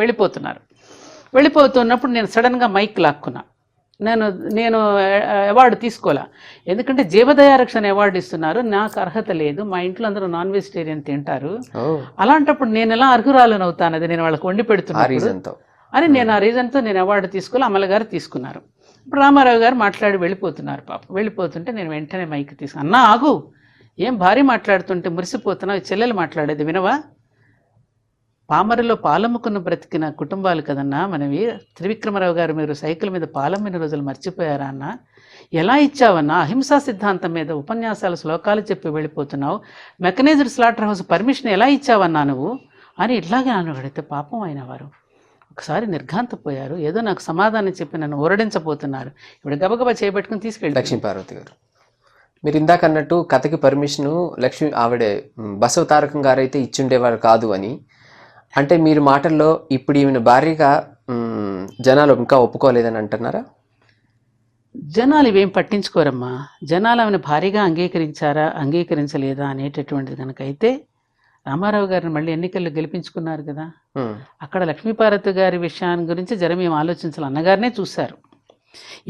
వెళ్ళిపోతున్నప్పుడు నేను సడన్గా మైక్ లాక్కున్నా. నేను అవార్డు తీసుకోలే, ఎందుకంటే జీవదయారక్షణ అవార్డు ఇస్తున్నారు, నాకు అర్హత లేదు, మా ఇంట్లో అందరూ నాన్ వెజిటేరియన్ తింటారు, అలాంటప్పుడు నేను ఎలా అర్హురాలను అవుతాను, అది నేను వాళ్ళకి వండి పెడుతున్నాను అని నేను ఆ రీజన్తో నేను అవార్డు తీసుకోలే. అమల గారు తీసుకున్నారు. ఇప్పుడు రామారావు గారు మాట్లాడి వెళ్ళిపోతున్నారు. పాపం వెళ్ళిపోతుంటే నేను వెంటనే మైక్ తీసుకున్నా. అన్నా ఆగు, ఏం భార్య మాట్లాడుతుంటే మురిసిపోతున్నావు, చెల్లెలు మాట్లాడేది వినవా? పామరలో పాలమ్ముకున్న బ్రతికిన కుటుంబాలు కదన్నా మనవి. త్రివిక్రమరావు గారు మీరు సైకిల్ మీద పాలమ్మిన రోజులు మర్చిపోయారా అన్న? ఎలా ఇచ్చావన్నా? అహింసా సిద్ధాంతం మీద ఉపన్యాసాలు శ్లోకాలు చెప్పి వెళ్ళిపోతున్నావు, మెకనైజ్డ్ స్లాటర్ హౌస్ పర్మిషన్ ఎలా ఇచ్చావన్నా నువ్వు అని ఇట్లాగే నన్ను అడిగితే పాపం అయిన వారు ఒకసారి నిర్ఘాంతపోయారు. ఏదో నాకు సమాధానం చెప్పి నన్ను ఓరడించబోతున్నారు. ఇప్పుడు గబగబా చేయబెట్టుకుని తీసుకెళ్ళి లక్ష్మీపార్వతి గారు, మీరు ఇందాక అన్నట్టు కథకి పర్మిషను ఆవిడే బసవతారకం గారు అయితే ఇచ్చుండేవారు కాదు అని అంటే మీరు మాటల్లో ఇప్పుడు ఈమెను భారీగా జనాలు ఇంకా ఒప్పుకోలేదని అంటున్నారా? జనాలు ఇవేం పట్టించుకోరమ్మా. జనాలు ఆమెను భారీగా అంగీకరించారా అంగీకరించలేదా అనేటటువంటిది కనుకైతే రామారావు గారిని మళ్ళీ ఎన్నికల్లో గెలిపించుకున్నారు కదా, అక్కడ లక్ష్మీపార్వతి గారి విషయాన్ని గురించి మేము ఆలోచించాలి. అన్నగారినే చూశారు,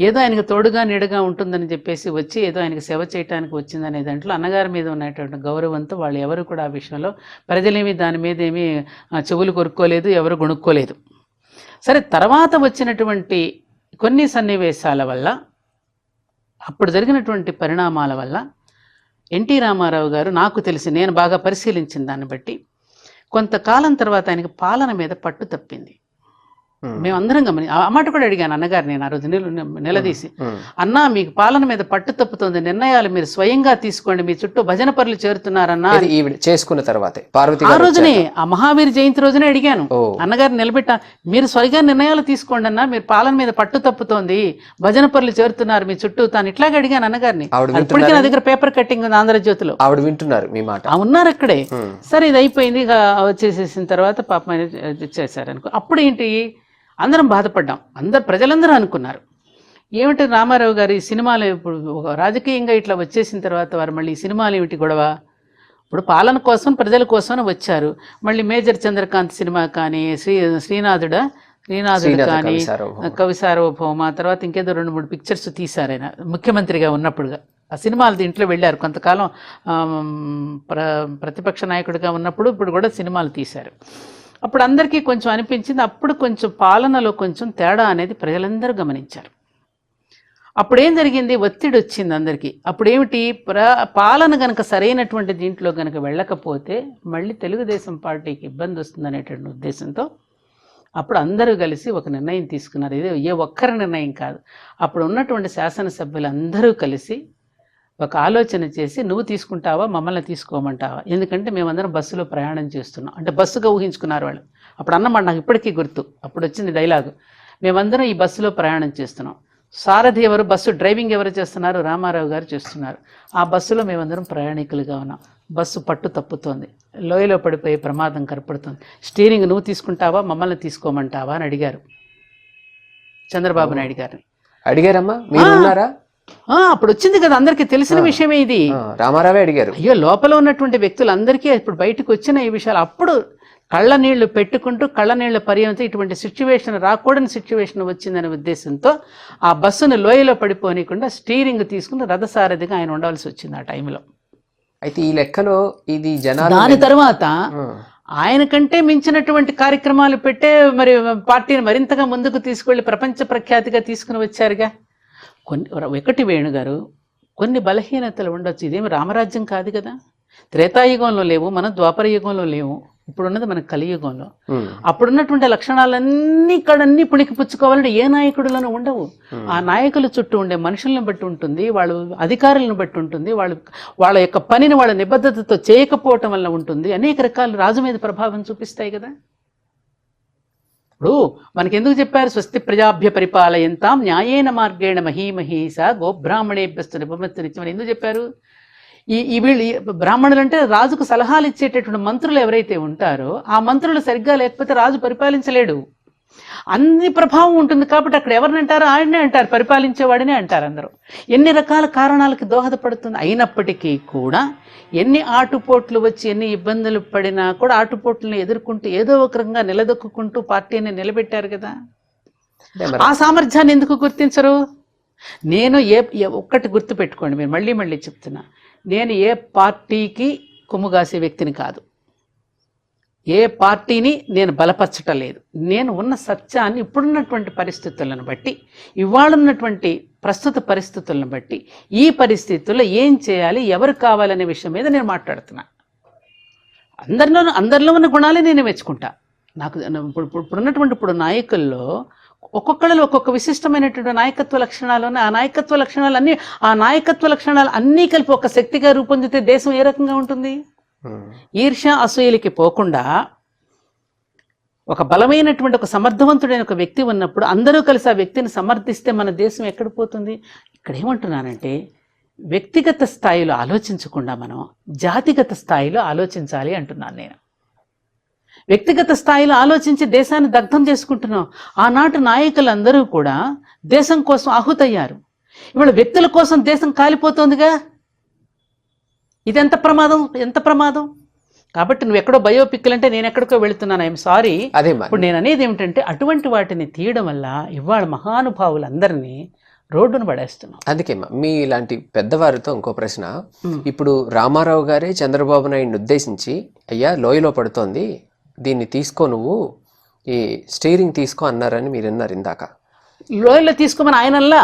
ఏదో ఆయనకు తోడుగా నీడగా ఉంటుందని చెప్పేసి వచ్చి ఏదో ఆయనకు సేవ చేయడానికి వచ్చిందనే దాంట్లో అన్నగారి మీద ఉన్నటువంటి గౌరవంతో వాళ్ళు ఎవరు కూడా ఆ విషయంలో ప్రజలేమి దాని మీద ఏమీ చెవులు కొరుక్కోలేదు, ఎవరు కొనుక్కోలేదు. సరే, తర్వాత వచ్చినటువంటి కొన్ని సన్నివేశాల వల్ల, అప్పుడు జరిగినటువంటి పరిణామాల వల్ల ఎన్టీ రామారావు గారు నాకు తెలిసి నేను బాగా పరిశీలించిన దాన్ని బట్టి కొంతకాలం తర్వాత ఆయనకి పాలన మీద పట్టు తప్పింది. మేమందరం ఆ మాట కూడా అడిగాను అన్నగారు నేను ఆ రోజు నిలదీసి, అన్నా మీకు పాలన మీద పట్టు తప్పుతుంది, నిర్ణయాలు మీరు స్వయంగా తీసుకోండి, మీ చుట్టూ భజన పరులు చేరుతున్నారన్నా చేసుకున్న తర్వాతే పార్వతి ఆ రోజునే ఆ మహావీర్ జయంతి రోజునే అడిగాను. అన్నగారు నిలబెట్టా, మీరు స్వయంగా నిర్ణయాలు తీసుకోండి అన్నా, మీరు పాలన మీద పట్టు తప్పుతోంది, భజన పరులు చేరుతున్నారు మీ చుట్టూ, తాను ఇట్లాగే అడిగాను అన్నగారిని. ఇప్పటికీ నా దగ్గర పేపర్ కట్టింగ్ ఉంది ఆంధ్రజ్యోతిలో, ఆవిడ వింటున్నారు మీ మాట, ఉన్నారు అక్కడే. సరే ఇది అయిపోయింది, ఇక వచ్చేసేసిన తర్వాత పాపం చేశారు అనుకో. అప్పుడు ఏంటి, అందరం బాధపడ్డాం, ప్రజలందరూ అనుకున్నారు ఏమిటి రామారావు గారు ఈ సినిమాలు ఇప్పుడు రాజకీయంగా ఇట్లా వచ్చేసిన తర్వాత వారు మళ్ళీ ఈ సినిమాలు ఏమిటి గొడవ, ఇప్పుడు పాలన కోసం ప్రజల కోసం వచ్చారు. మళ్ళీ మేజర్ చంద్రకాంత్ సినిమా కానీ, శ్రీనాథుడు కానీ, కవి సార్వభౌమ, తర్వాత ఇంకేదో 2-3 పిక్చర్స్ తీశారు ఆయన ముఖ్యమంత్రిగా ఉన్నప్పుడుగా. ఆ సినిమాలు దీంట్లో వెళ్ళారు కొంతకాలం, ప్రతిపక్ష నాయకుడిగా ఉన్నప్పుడు, ఇప్పుడు కూడా సినిమాలు తీశారు. అప్పుడు అందరికీ కొంచెం అనిపించింది, అప్పుడు కొంచెం పాలనలో కొంచెం తేడా అనేది ప్రజలందరూ గమనించారు. అప్పుడేం జరిగింది, ఒత్తిడి వచ్చింది అందరికీ. అప్పుడేమిటి, పాలన గనక సరైనటువంటి దీంట్లో గనక వెళ్ళకపోతే మళ్ళీ తెలుగుదేశం పార్టీకి ఇబ్బంది వస్తుందనేటువంటి ఉద్దేశంతో అప్పుడు అందరూ కలిసి ఒక నిర్ణయం తీసుకున్నారు. ఇది ఏ ఒక్కరి నిర్ణయం కాదు, అప్పుడు ఉన్నటువంటి శాసనసభ్యులు అందరూ కలిసి ఒక ఆలోచన చేసి, నువ్వు తీసుకుంటావా మమ్మల్ని తీసుకోమంటావా, ఎందుకంటే మేమందరం బస్సులో ప్రయాణం చేస్తున్నాం అంటే బస్సుగా ఊహించుకున్నారు వాళ్ళు. అప్పుడు అన్నమాట నాకు ఇప్పటికీ గుర్తు, అప్పుడు వచ్చింది డైలాగు, మేమందరం ఈ బస్సులో ప్రయాణం చేస్తున్నాం, సారథి ఎవరు, బస్సు డ్రైవింగ్ ఎవరు చేస్తున్నారు, రామారావు గారు చేస్తున్నారు, ఆ బస్సులో మేమందరం ప్రయాణికులుగా ఉన్నాం, బస్సు పట్టు తప్పుతోంది, లోయలో పడిపోయే ప్రమాదం కనపడుతుంది, స్టీరింగ్ నువ్వు తీసుకుంటావా మమ్మల్ని తీసుకోమంటావా అని అడిగారు చంద్రబాబు నాయుడు గారిని. అడిగారమ్మా మీరున్నారా? అప్పుడు వచ్చింది కదా, అందరికీ తెలిసిన విషయమే ఇది, రామారావే అడిగారు. అయ్యో లోపల ఉన్నటువంటి వ్యక్తులందరికీ ఇప్పుడు బయటకు వచ్చిన ఈ విషయాలు. అప్పుడు కళ్ళ నీళ్లు పెట్టుకుంటూ కళ్ళ నీళ్ల పర్యంతో ఇటువంటి సిచ్యువేషన్ రాకూడని సిచ్యువేషన్ వచ్చిందనే ఉద్దేశంతో ఆ బస్సును లోయలో పడిపోనీయకుండా స్టీరింగ్ తీసుకుని రథసారథిగా ఆయన ఉండాల్సి వచ్చింది ఆ టైంలో. అయితే ఈ లెక్కలో ఇది జనాలు దాని తర్వాత ఆయన కంటే మించినటువంటి కార్యక్రమాలు పెట్టే మరి పార్టీని మరింతగా ముందుకు తీసుకెళ్లి ప్రపంచ ప్రఖ్యాతిగా తీసుకుని వచ్చారుగా. ఒకటి వేణుగారు, కొన్ని బలహీనతలు ఉండొచ్చు, ఇదేమి రామరాజ్యం కాదు కదా, త్రేతాయుగంలో లేవు, మనం ద్వాపర యుగంలో లేవు, ఇప్పుడున్నది మన కలియుగంలో. అప్పుడున్నటువంటి లక్షణాలన్నీ ఇక్కడన్నీ పుణికి పుచ్చుకోవాలంటే ఏ నాయకుడిలోనూ ఉండవు. ఆ నాయకుల చుట్టూ ఉండే మనుషులను బట్టి ఉంటుంది, వాళ్ళు అధికారులను బట్టి ఉంటుంది, వాళ్ళ యొక్క పనిని వాళ్ళ నిబద్ధతతో చేయకపోవటం వల్ల ఉంటుంది, అనేక రకాల రాజు మీద ప్రభావం చూపిస్తాయి కదా. ఇప్పుడు మనకెందుకు చెప్పారు, స్వస్తి ప్రజాభ్య పరిపాలయంతాం న్యాయేన మార్గేణ మహీమహీస గోబ్రాహ్మణేభ్యస్తు నిపమత్తునిత్యం ఎందుకు చెప్పారు? ఈ వీళ్ళు బ్రాహ్మణులు అంటే రాజుకు సలహాలు ఇచ్చేటటువంటి మంత్రులు ఎవరైతే ఉంటారో ఆ మంత్రులు సరిగ్గా లేకపోతే రాజు పరిపాలించలేడు. అన్ని ప్రభావం ఉంటుంది కాబట్టి అక్కడ ఎవరిని అంటారో ఆయన్నే అంటారు, పరిపాలించేవాడినే అంటారు అందరూ. ఎన్ని రకాల కారణాలకు దోహదపడుతుంది. అయినప్పటికీ కూడా ఎన్ని ఆటుపోట్లు వచ్చి ఎన్ని ఇబ్బందులు పడినా కూడా ఆటుపోట్లను ఎదుర్కొంటూ ఏదో ఒక రకంగా నిలదొక్కుంటూ పార్టీని నిలబెట్టారు కదా. ఆ సామర్థ్యాన్ని ఎందుకు గుర్తించరు? నేను ఒక్కటి గుర్తు పెట్టుకోండి, మీరు మళ్ళీ మళ్ళీ చెప్తున్నా, నేను ఏ పార్టీకి కొమ్ముగాసే వ్యక్తిని కాదు, ఏ పార్టీని నేను బలపరచటలేదు. నేను ఉన్న సత్యాన్ని ఇప్పుడున్నటువంటి పరిస్థితులను బట్టి, ఇవాళున్నటువంటి ప్రస్తుత పరిస్థితులను బట్టి, ఈ పరిస్థితుల్లో ఏం చేయాలి, ఎవరు కావాలనే విషయం మీద నేను మాట్లాడుతున్నా. అందరిలో ఉన్న గుణాలే నేను మెచ్చుకుంటా. నాకు ఇప్పుడున్నటువంటి నాయకుల్లో ఒక్కొక్కళ్ళలో ఒక్కొక్క విశిష్టమైనటువంటి నాయకత్వ లక్షణాలు ఉన్నాయి. ఆ నాయకత్వ లక్షణాలు అన్నీ కలిపి ఒక శక్తిగా రూపొందితే దేశం ఏ రకంగా ఉంటుంది? ఈర్ష్య అసూయలకి పోకుండా ఒక బలమైనటువంటి ఒక సమర్థవంతుడైన ఒక వ్యక్తి ఉన్నప్పుడు అందరూ కలిసి ఆ వ్యక్తిని సమర్థిస్తే మన దేశం ఎక్కడ పోతుంది? ఇక్కడ ఏమంటున్నానంటే, వ్యక్తిగత స్థాయిలో ఆలోచించకుండా మనం జాతిగత స్థాయిలో ఆలోచించాలి అంటున్నాను నేను. వ్యక్తిగత స్థాయిలో ఆలోచించి దేశాన్ని దగ్ధం చేసుకుంటున్నాం. ఆనాటి నాయకులందరూ కూడా దేశం కోసం ఆహుతయ్యారు. ఇవాళ వ్యక్తుల కోసం దేశం కాలిపోతుందిగా. ఇది ఎంత ప్రమాదం. కాబట్టి నువ్వు ఎక్కడో బయోపిక్లు అంటే నేను ఎక్కడికో వెళుతున్నాను, ఐఎమ్ సారీ. ఇప్పుడు నేను అనేది ఏమిటంటే, అటువంటి వాటిని తీయడం వల్ల ఇవాళ మహానుభావులందరినీ రోడ్డును పడేస్తున్నాం. అందుకే మీ ఇలాంటి పెద్దవారితో ఇంకో ప్రశ్న, ఇప్పుడు రామారావు గారే చంద్రబాబు నాయుడిని ఉద్దేశించి, అయ్యా లోయలో పడుతోంది, దీన్ని తీసుకో, నువ్వు ఈ స్టీరింగ్ తీసుకో అన్నారని మీరు అన్నారు ఇందాక. లోయలో తీసుకోమని ఆయనల్లా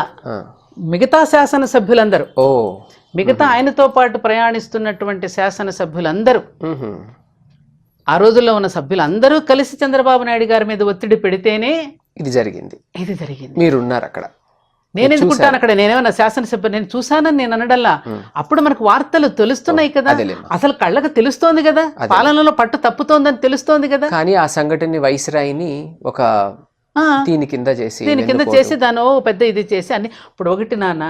మిగతా శాసనసభ్యులందరూ, మిగతా ఆయనతో పాటు ప్రయాణిస్తున్నటువంటి శాసనసభ్యులందరూ, ఆ రోజుల్లో ఉన్న సభ్యులందరూ కలిసి చంద్రబాబు నాయుడు గారి మీద ఒత్తిడి పెడితేనే ఇది జరిగింది. మీరున్నారు అక్కడ. నేను ఎందుకుంటాను అక్కడ? నేనేమన్నా శాసనసభ నేను చూసానని నేను అనడల్లా. అప్పుడు మనకు వార్తలు తెలుస్తున్నాయి కదా, అసలు కళ్ళకు తెలుస్తోంది కదా, పాలనలో పట్టు తప్పుతోందని తెలుస్తోంది కదా. కానీ ఆ సంఘటన వైస్రాయిని ఒక దీని కింద చేసి దాని పెద్ద ఇది చేసి అన్ని. ఇప్పుడు ఒకటి నాన్న,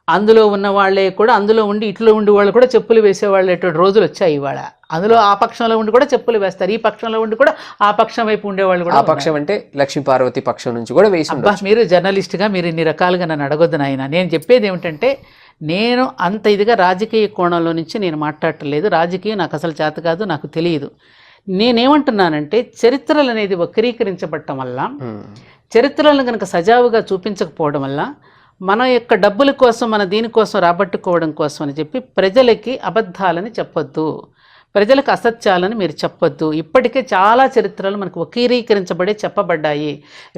అందులో ఉన్న వాళ్ళే కూడా, అందులో ఉండి ఇట్లో ఉండి వాళ్ళు కూడా చెప్పులు వేసేవాళ్ళేటువంటి రోజులు వచ్చాయి ఇవాళ. అందులో ఆ పక్షంలో ఉండి కూడా చెప్పులు వేస్తారు, ఈ పక్షంలో ఉండి కూడా ఆ పక్షం వైపు ఉండేవాళ్ళు కూడా. ఆ పక్షం అంటే లక్ష్మీ పార్వతి పక్షం నుంచి కూడా వేసి. మీరు జర్నలిస్ట్గా మీరు ఇన్ని రకాలుగా నన్ను అడగొద్దు నాయన. నేను చెప్పేది ఏమిటంటే, నేను అంత ఇదిగా రాజకీయ కోణంలో నుంచి నేను మాట్లాడట్లేదు. రాజకీయం నాకు అసలు చేత కాదు, నాకు తెలియదు. నేనేమంటున్నానంటే, చరిత్రలు అనేది వక్రీకరించబడటం వల్ల, చరిత్రలను కనుక సజావుగా చూపించకపోవడం వల్ల, మన యొక్క డబ్బుల కోసం, మన దీనికోసం రాబట్టుకోవడం కోసం అని చెప్పి ప్రజలకి అబద్ధాలని చెప్పొద్దు, ప్రజలకు అసత్యాలను మీరు చెప్పొద్దు. ఇప్పటికే చాలా చరిత్రలు మనకు వక్రీకరించబడి చెప్పబడ్డాయి.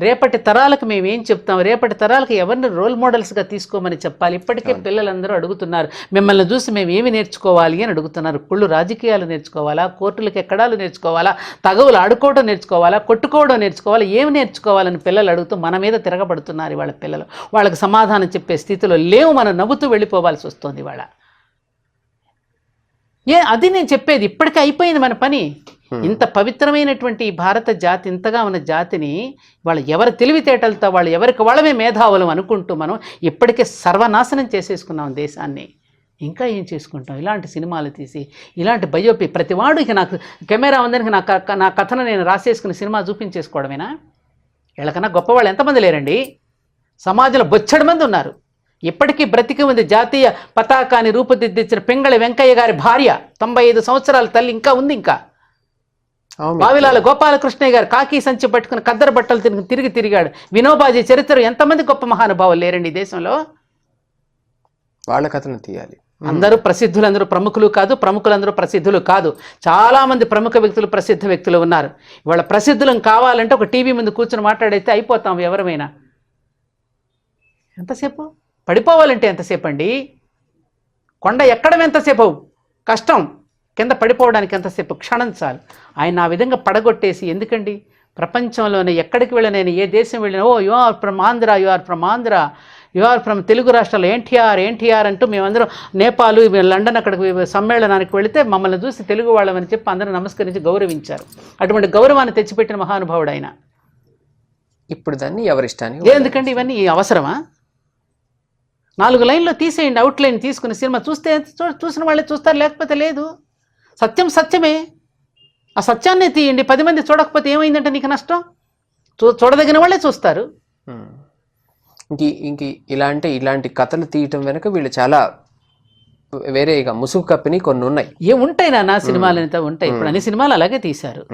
రేపటి తరాలకు మేము ఏం చెప్తాం, రేపటి తరాలకు ఎవరిని రోల్ మోడల్స్గా తీసుకోమని చెప్పాలి. ఇప్పటికే పిల్లలందరూ అడుగుతున్నారు, మిమ్మల్ని చూసి మేము ఏమి నేర్చుకోవాలి అని అడుగుతున్నారు. కుళ్ళు రాజకీయాలు నేర్చుకోవాలా, కోర్టులకు ఎక్కడాలు నేర్చుకోవాలా, తగవులు ఆడుకోవడం నేర్చుకోవాలా, కొట్టుకోవడం నేర్చుకోవాలా, ఏమి నేర్చుకోవాలని పిల్లలు అడుగుతూ మన మీద తిరగబడుతున్నారు వాళ్ళ పిల్లలు. వాళ్ళకి సమాధానం చెప్పే స్థితిలో లేవు, మనం నవ్వుతూ వెళ్ళిపోవాల్సి వస్తుంది వాళ్ళ. అది నేను చెప్పేది. ఇప్పటికే అయిపోయింది మన పని. ఇంత పవిత్రమైనటువంటి ఈ భారత జాతి, ఇంతగా ఉన్న జాతిని వాళ్ళు ఎవరి తెలివితేటలతో, వాళ్ళు ఎవరికి వాళ్ళమే మేధావులం అనుకుంటూ మనం ఇప్పటికే సర్వనాశనం చేసేసుకున్నాం దేశాన్ని. ఇంకా ఏం చేసుకుంటాం? ఇలాంటి సినిమాలు తీసి, ఇలాంటి బయోపిక్, ప్రతివాడు ఇక నాకు కెమెరా ఉందని నా కథను నేను రాసేసుకుని సినిమా చూపించేసుకోవడమేనా? వీళ్ళకన్నా గొప్పవాళ్ళు ఎంతమంది లేరండి సమాజంలో? బొచ్చడి మంది ఉన్నారు. ఇప్పటికీ బ్రతికి ఉంది జాతీయ పతాకాన్ని రూపుదిద్దించిన పింగళి వెంకయ్య గారి భార్య, 95 సంవత్సరాల తల్లి ఇంకా ఉంది. ఇంకా బావిలాల గోపాలకృష్ణయ్య గారు కాకి సంచి పట్టుకుని కద్దరు బట్టలు తిరిగాడు. వినోబాజీ చరిత్ర, ఎంతమంది గొప్ప మహానుభావులు లేరండి ఈ దేశంలో? వాళ్ళ కథను తీయాలి. అందరూ ప్రసిద్ధులందరూ ప్రముఖులు కాదు, ప్రముఖులందరూ ప్రసిద్ధులు కాదు. చాలామంది ప్రముఖ వ్యక్తులు, ప్రసిద్ధ వ్యక్తులు ఉన్నారు. ఇవాళ ప్రసిద్ధులం కావాలంటే ఒక టీవీ ముందు కూర్చొని మాట్లాడైతే అయిపోతాం ఎవరమైనా. ఎంతసేపు పడిపోవాలంటే ఎంతసేపు అండి? కొండ ఎక్కడం ఎంతసేపు కష్టం, కింద పడిపోవడానికి ఎంతసేపు క్షణం చాలు. ఆయన ఆ విధంగా పడగొట్టేసి ఎందుకండి? ప్రపంచంలోనే ఎక్కడికి వెళ్ళిన, ఏ దేశం వెళ్ళినా, you are from Andhra, you are from Andhra, you are from Telugu రాష్ట్రాలు, ఎన్టీఆర్ అంటూ మేమందరం నేపాల్, లండన్ అక్కడికి సమ్మేళనానికి వెళితే మమ్మల్ని చూసి తెలుగు వాళ్ళమని చెప్పి అందరూ నమస్కరించి గౌరవించారు. అటువంటి గౌరవాన్ని తెచ్చిపెట్టిన మహానుభావుడు ఆయన. ఇప్పుడు దాన్ని ఎవరిష్టాన్ని. ఎందుకండి ఇవన్నీ అవసరమా? 4 లైన్లో తీసేయండి, అవుట్లైన్ తీసుకుని సినిమా చూస్తే చూసిన వాళ్ళే చూస్తారు, లేకపోతే లేదు. సత్యం సత్యమే, ఆ సత్యాన్నే తీయండి. 10 మంది చూడకపోతే ఏమైందంటే నీకు నష్టం? చూడదగిన వాళ్ళే చూస్తారు. ఇలాంటి కథలు తీయటం వెనక వీళ్ళు చాలా వేరేగా ముసుగు కప్పిని కొన్ని ఉన్నాయి. ఉంటాయి నా సినిమాలు అంతా ఉంటాయి. ఇప్పుడు అన్ని సినిమాలు అలాగే తీశారు.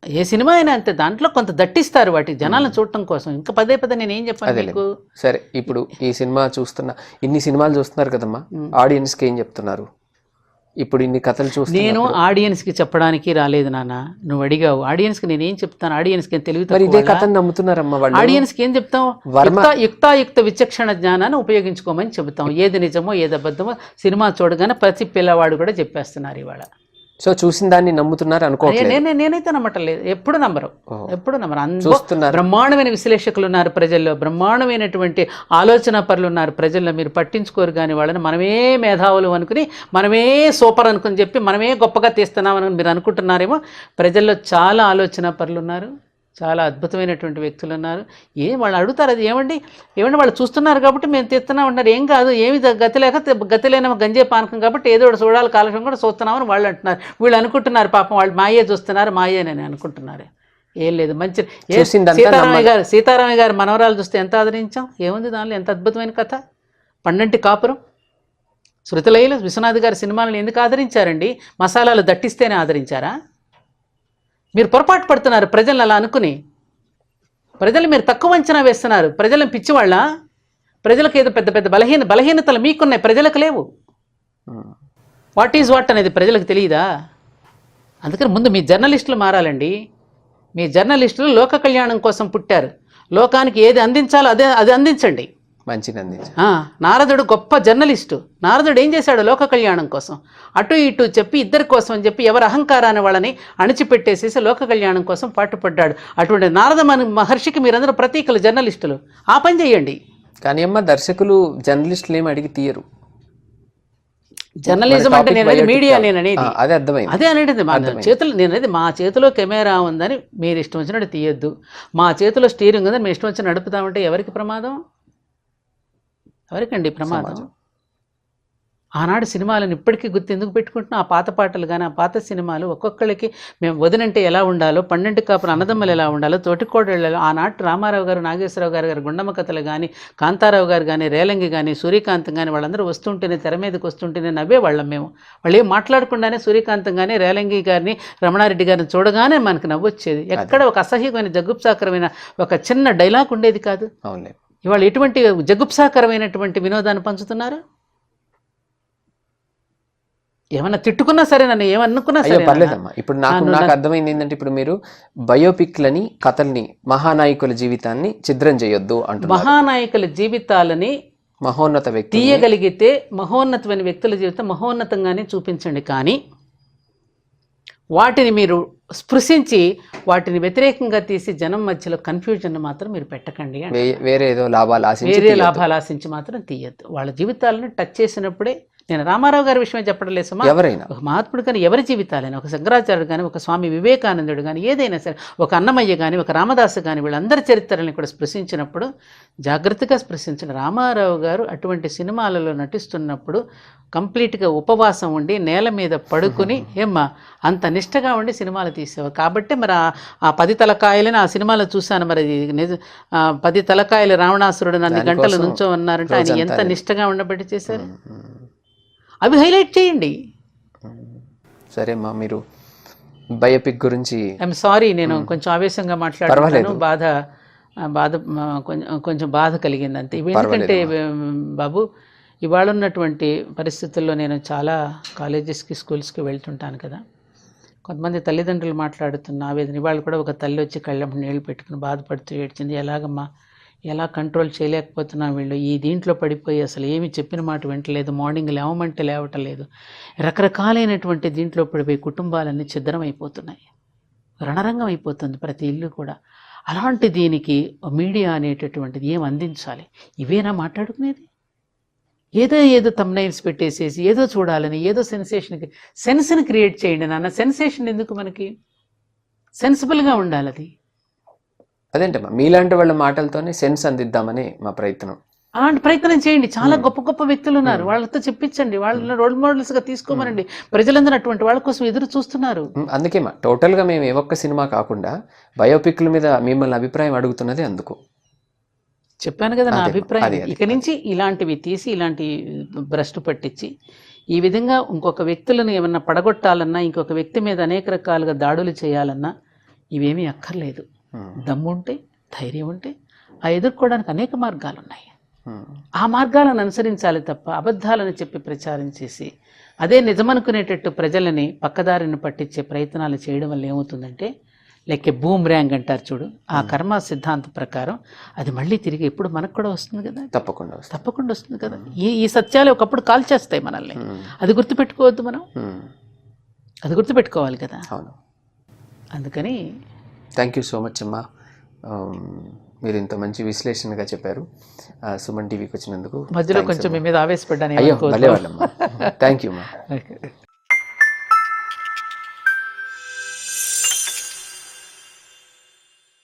ఏ సినిమా అయినా అంతే, దాంట్లో కొంత దట్టిస్తారు వాటి జనాలను చూడటం కోసం. ఇంకా పదే నేను ఏం చెప్పాను మీకు? సరే, ఇప్పుడు ఈ సినిమా ఇన్ని సినిమాలు చూస్తున్నారు కదమ్మా, ఆడియన్స్కి ఏం చెప్తున్నారు? ఇప్పుడు ఇన్ని కథలు చూస్తున్నా నేను ఆడియన్స్కి చెప్పడానికి రాలేదు నాన్న. నువ్వు అడిగావు ఆడియన్స్కి, నేనేం చెప్తాను? ఆడియన్స్కి తెలివితే ఇదే కథను నమ్ముతున్నారమ్మా వాళ్ళు. ఆడియన్స్కి ఏం చెప్తాం? యుక్తాయుక్త విచక్షణ జ్ఞానాన్ని ఉపయోగించుకోమని చెబుతాం. ఏది నిజమో ఏది అబద్ధమో సినిమా చూడగానే ప్రతి పిల్లవాడు కూడా చెప్పేస్తున్నారు ఇవాళ. సో చూసిన దాన్ని నమ్ముతున్నారు అనుకోవట్లేదు. నేనైతే నమ్మటలేదు, ఎప్పుడు నమ్మరు. బ్రహ్మాండమైన విశ్లేషకులు ఉన్నారు ప్రజల్లో, బ్రహ్మాండమైనటువంటి ఆలోచన పరులు ఉన్నారు ప్రజల్లో. మీరు పట్టించుకోరు కానీ వాళ్ళని మనమే మేధావులు అనుకుని, మనమే సూపర్ అనుకుని చెప్పి మనమే గొప్పగా తీస్తున్నామని మీరు అనుకుంటున్నారేమో. ప్రజల్లో చాలా ఆలోచన పరులు ఉన్నారు, చాలా అద్భుతమైనటువంటి వ్యక్తులు ఉన్నారు. వాళ్ళు అడుగుతారు, అది ఏమండి వాళ్ళు చూస్తున్నారు కాబట్టి మేము తీస్తున్నా ఉన్నారు. ఏం కాదు, ఏమి గతి లేని గంజే పానకం కాబట్టి ఏదో ఒకటి చూడాలి, కాలక్షేపం కూడా చూస్తున్నామని వాళ్ళు అంటున్నారు. వీళ్ళు అనుకుంటున్నారు పాపం వాళ్ళు మాయే చూస్తున్నారు, మాయేనని అనుకుంటున్నారు. ఏం లేదు, మంచి. సీతారామయ్య గారు మనవరాలు చూస్తే ఎంత ఆదరించాం, ఏముంది దానిలో? ఎంత అద్భుతమైన కథ. పండంటి కాపురం, శృతిలయలు, విశ్వనాథ్ గారి సినిమాలను ఎందుకు ఆదరించారండి? మసాలాలు దట్టిస్తేనే ఆదరించారా? మీరు పొరపాటు పడుతున్నారు ప్రజలను అలా అనుకుని. ప్రజలు మీరు తక్కువ అంచనా వేస్తున్నారు. ప్రజలను పిచ్చివాళ్ళ? ప్రజలకు ఏదో పెద్ద పెద్ద బలహీనతలు మీకున్నాయి, ప్రజలకు లేవు. వాట్ ఈజ్ వాట్ అనేది ప్రజలకు తెలియదా? అందుకని ముందు మీ జర్నలిస్టులు మారాలండి. మీ జర్నలిస్టులు లోక కళ్యాణం కోసం పుట్టారు. లోకానికి ఏది అందించాలో అది అందించండి. మంచిగా అందించారు. నారదుడు గొప్ప జర్నలిస్టు. నారదుడు ఏం చేశాడు లోక కళ్యాణం కోసం అటు ఇటు చెప్పి ఇద్దరి కోసం అని చెప్పి ఎవరి అహంకారాన్ని వాళ్ళని అణిచిపెట్టేసేసి లోక కళ్యాణం కోసం పాటుపడ్డాడు. అటువంటి నారద మహర్షికి మీరందరూ ప్రతీకలు, జర్నలిస్టులు. ఆ పని చేయండి. కానీ అమ్మ దర్శకులు జర్నలిస్టులు ఏమి అడిగి తీయరు. జర్నలిజం అంటే నేను మీడియా, నేను అనేది అదే అర్థమైంది. అదే అనేది మా చేతులు, నేను అనేది మా చేతిలో కెమెరా ఉందని మీరు ఇష్టం వచ్చినట్టు తీయొద్దు, మా చేతిలో స్టీరింగ్ ఉందని మేము ఇష్టం వచ్చిన నడుపుతామంటే ఎవరికి ప్రమాదం? ఎవరికండి ప్రమాదం? ఆనాడు సినిమాలను ఇప్పటికీ గుర్తు ఎందుకు పెట్టుకుంటున్నాం? ఆ పాత పాటలు కానీ ఆ పాత సినిమాలు ఒక్కొక్కరికి మేము వదినంటే ఎలా ఉండాలో, పన్నెండు కాపులు అన్నదమ్మలు ఎలా ఉండాలో, తోటికోడళ్ళు, ఆనాటి రామారావు గారు, నాగేశ్వరరావు గారు గుండమ్మ కథలు కానీ, కాంతారావు గారు కానీ, రేలంగి కానీ, సూర్యకాంతం కానీ వాళ్ళందరూ వస్తుంటేనే, తెర మీదకి వస్తుంటేనే నవ్వేవాళ్ళం మేము. వాళ్ళు ఏం మాట్లాడకుండానే సూర్యకాంతం కానీ, రేలంగి గారిని, రమణారెడ్డి గారిని చూడగానే మనకు నవ్వొచ్చేది. ఎక్కడ ఒక అసహ్యమైన జగుప్సాకరమైన ఒక చిన్న డైలాగ్ ఉండేది కాదు. ఇవాళ ఎటువంటి జగుప్సాకరమైనటువంటి వినోదాన్ని పంచుతున్నారు? ఏమన్నా తిట్టుకున్నా సరే, నన్ను ఏమనుకున్నా సరే పర్లేదమ్మా. ఇప్పుడు నాకు అర్థమైంది ఏంటంటే, ఇప్పుడు మీరు బయోపిక్లని, కథల్ని, మహానాయకుల జీవితాన్ని ఛిద్రం చేయొద్దు అంటున్నారు. మహానాయకుల జీవితాలని మహోన్నత వ్యక్తి తీయగలిగితే మహోన్నతమైన వ్యక్తుల జీవితం మహోన్నతంగానే చూపించండి. కానీ వాటిని మీరు స్పృశించి వాటిని వ్యతిరేకంగా తీసి జనం మధ్యలో కన్ఫ్యూజన్ మాత్రం మీరు పెట్టకండి. వేరే లాభాలు ఆశించి మాత్రం తీయద్దు. వాళ్ళ జీవితాలను టచ్ చేసినప్పుడే, నేను రామారావు గారి విషయమే చెప్పడం లేదు సుమా, ఎవరైనా ఒక మహాత్ముడు కానీ, ఎవరి జీవితాలైనా, ఒక శంకరాచార్యుడు కానీ, ఒక స్వామి వివేకానందుడు కానీ, ఏదైనా సరే, ఒక అన్నమయ్య కానీ, ఒక రామదాసు కానీ, వీళ్ళందరి చరిత్రలను కూడా స్పృశించినప్పుడు జాగ్రత్తగా స్పృశించిన రామారావు గారు అటువంటి సినిమాలలో నటిస్తున్నప్పుడు కంప్లీట్గా ఉపవాసం ఉండి నేల మీద పడుకుని ఏమ్మా అంత నిష్టగా ఉండి సినిమాలు తీసేవారు. కాబట్టి మరి ఆ 10 తలకాయలని ఆ సినిమాలో చూశాను. మరి 10 తలకాయలు రావణాసురుడు అన్ని గంటలు నుంచో ఉన్నారంటే ఆయన ఎంత నిష్టగా ఉండబట్టి చేశారు. అవి హైలైట్ చేయండి. సరే అమ్మా, మీరు బయోపిక్ గురించి ఐఎమ్ సారీ, నేను కొంచెం ఆవేశంగా మాట్లాడుతున్నాను. కొంచెం బాధ కలిగింది అంతే. ఎందుకంటే బాబు, ఇవాళ ఉన్నటువంటి పరిస్థితుల్లో నేను చాలా కాలేజెస్కి, స్కూల్స్కి వెళ్తుంటాను కదా. కొంతమంది తల్లిదండ్రులు మాట్లాడుతున్న ఆవేదన. ఇవాళ కూడా ఒక తల్లి వచ్చి కళ్ళ నీళ్ళు పెట్టుకుని బాధపడుతూ ఏడ్చింది. ఎలాగమ్మా, ఎలా కంట్రోల్ చేయలేకపోతున్నాం, వీళ్ళు ఈ దీంట్లో పడిపోయి అసలు ఏమి చెప్పిన మాట వింటలేదు, మార్నింగ్ లేవమంటే లేవటలేదు, రకరకాలైనటువంటి దీంట్లో పడిపోయి కుటుంబాలన్నీ ఛిద్రం అయిపోతున్నాయి, రణరంగం అయిపోతుంది ప్రతి ఇల్లు కూడా. అలాంటి దీనికి మీడియా అనేటటువంటిది ఏం అందించాలి? ఇవేనా మాట్లాడుకునేది? ఏదో తమ్నైల్స్ పెట్టేసేసి ఏదో చూడాలని, ఏదో సెన్స్ని క్రియేట్ చేయండి నాన్న. సెన్సేషన్ ఎందుకు? మనకి సెన్సిబుల్గా ఉండాలి అది. అదేంటమ్మా, మీలాంటి వాళ్ళ మాటలతోనే సెన్స్ అందిద్దామని మా ప్రయత్నం. అలాంటి ప్రయత్నం చేయండి. చాలా గొప్ప గొప్ప వ్యక్తులు ఉన్నారు, వాళ్ళతో చెప్పించండి, వాళ్ళని రోల్ మోడల్స్గా తీసుకోమనండి. ప్రజలందరూ అటువంటి వాళ్ళ కోసం ఎదురు చూస్తున్నారు. అందుకే టోటల్గా మేము ఏ ఒక్క సినిమా కాకుండా బయోపిక్ల మీద మిమ్మల్ని అభిప్రాయం అడుగుతున్నది అందుకు. చెప్పాను కదా నా అభిప్రాయం. ఇక నుంచి ఇలాంటివి తీసి, ఇలాంటి భ్రష్టు పట్టించి, ఈ విధంగా ఇంకొక వ్యక్తులను ఏమన్నా పడగొట్టాలన్నా, ఇంకొక వ్యక్తి మీద అనేక రకాలుగా దాడులు చేయాలన్నా ఇవేమీ అక్కర్లేదు. దమ్ముంటే, ధైర్యం ఉంటే ఆ ఎదుర్కోవడానికి అనేక మార్గాలు ఉన్నాయి. ఆ మార్గాలను అనుసరించాలి తప్ప అబద్ధాలను చెప్పి ప్రచారం చేసి అదే నిజమనుకునేటట్టు ప్రజలని పక్కదారిని పట్టించే ప్రయత్నాలు చేయడం వల్ల ఏమవుతుందంటే, లైక్ బూమ్ ర్యాంగ్ అంటారు చూడు, ఆ కర్మ సిద్ధాంతం ప్రకారం అది మళ్ళీ తిరిగి ఎప్పుడు మనకు కూడా వస్తుంది కదా. తప్పకుండా వస్తుంది కదా. ఈ సత్యాలు ఒకప్పుడు కాల్ చేస్తాయి మనల్ని. అది గుర్తుపెట్టుకోవద్దు మనం, అది గుర్తుపెట్టుకోవాలి కదా. అందుకని థ్యాంక్ యూ సో మచ్ అమ్మా. మీరు ఇంత మంచి విశ్లేషణగా చెప్పారు. సుమన్ టీవీకి వచ్చినందుకు మధ్యలో కొంచెం మీ మీద ఆవేశపడ్డాను. థ్యాంక్ యూ అమ్మా.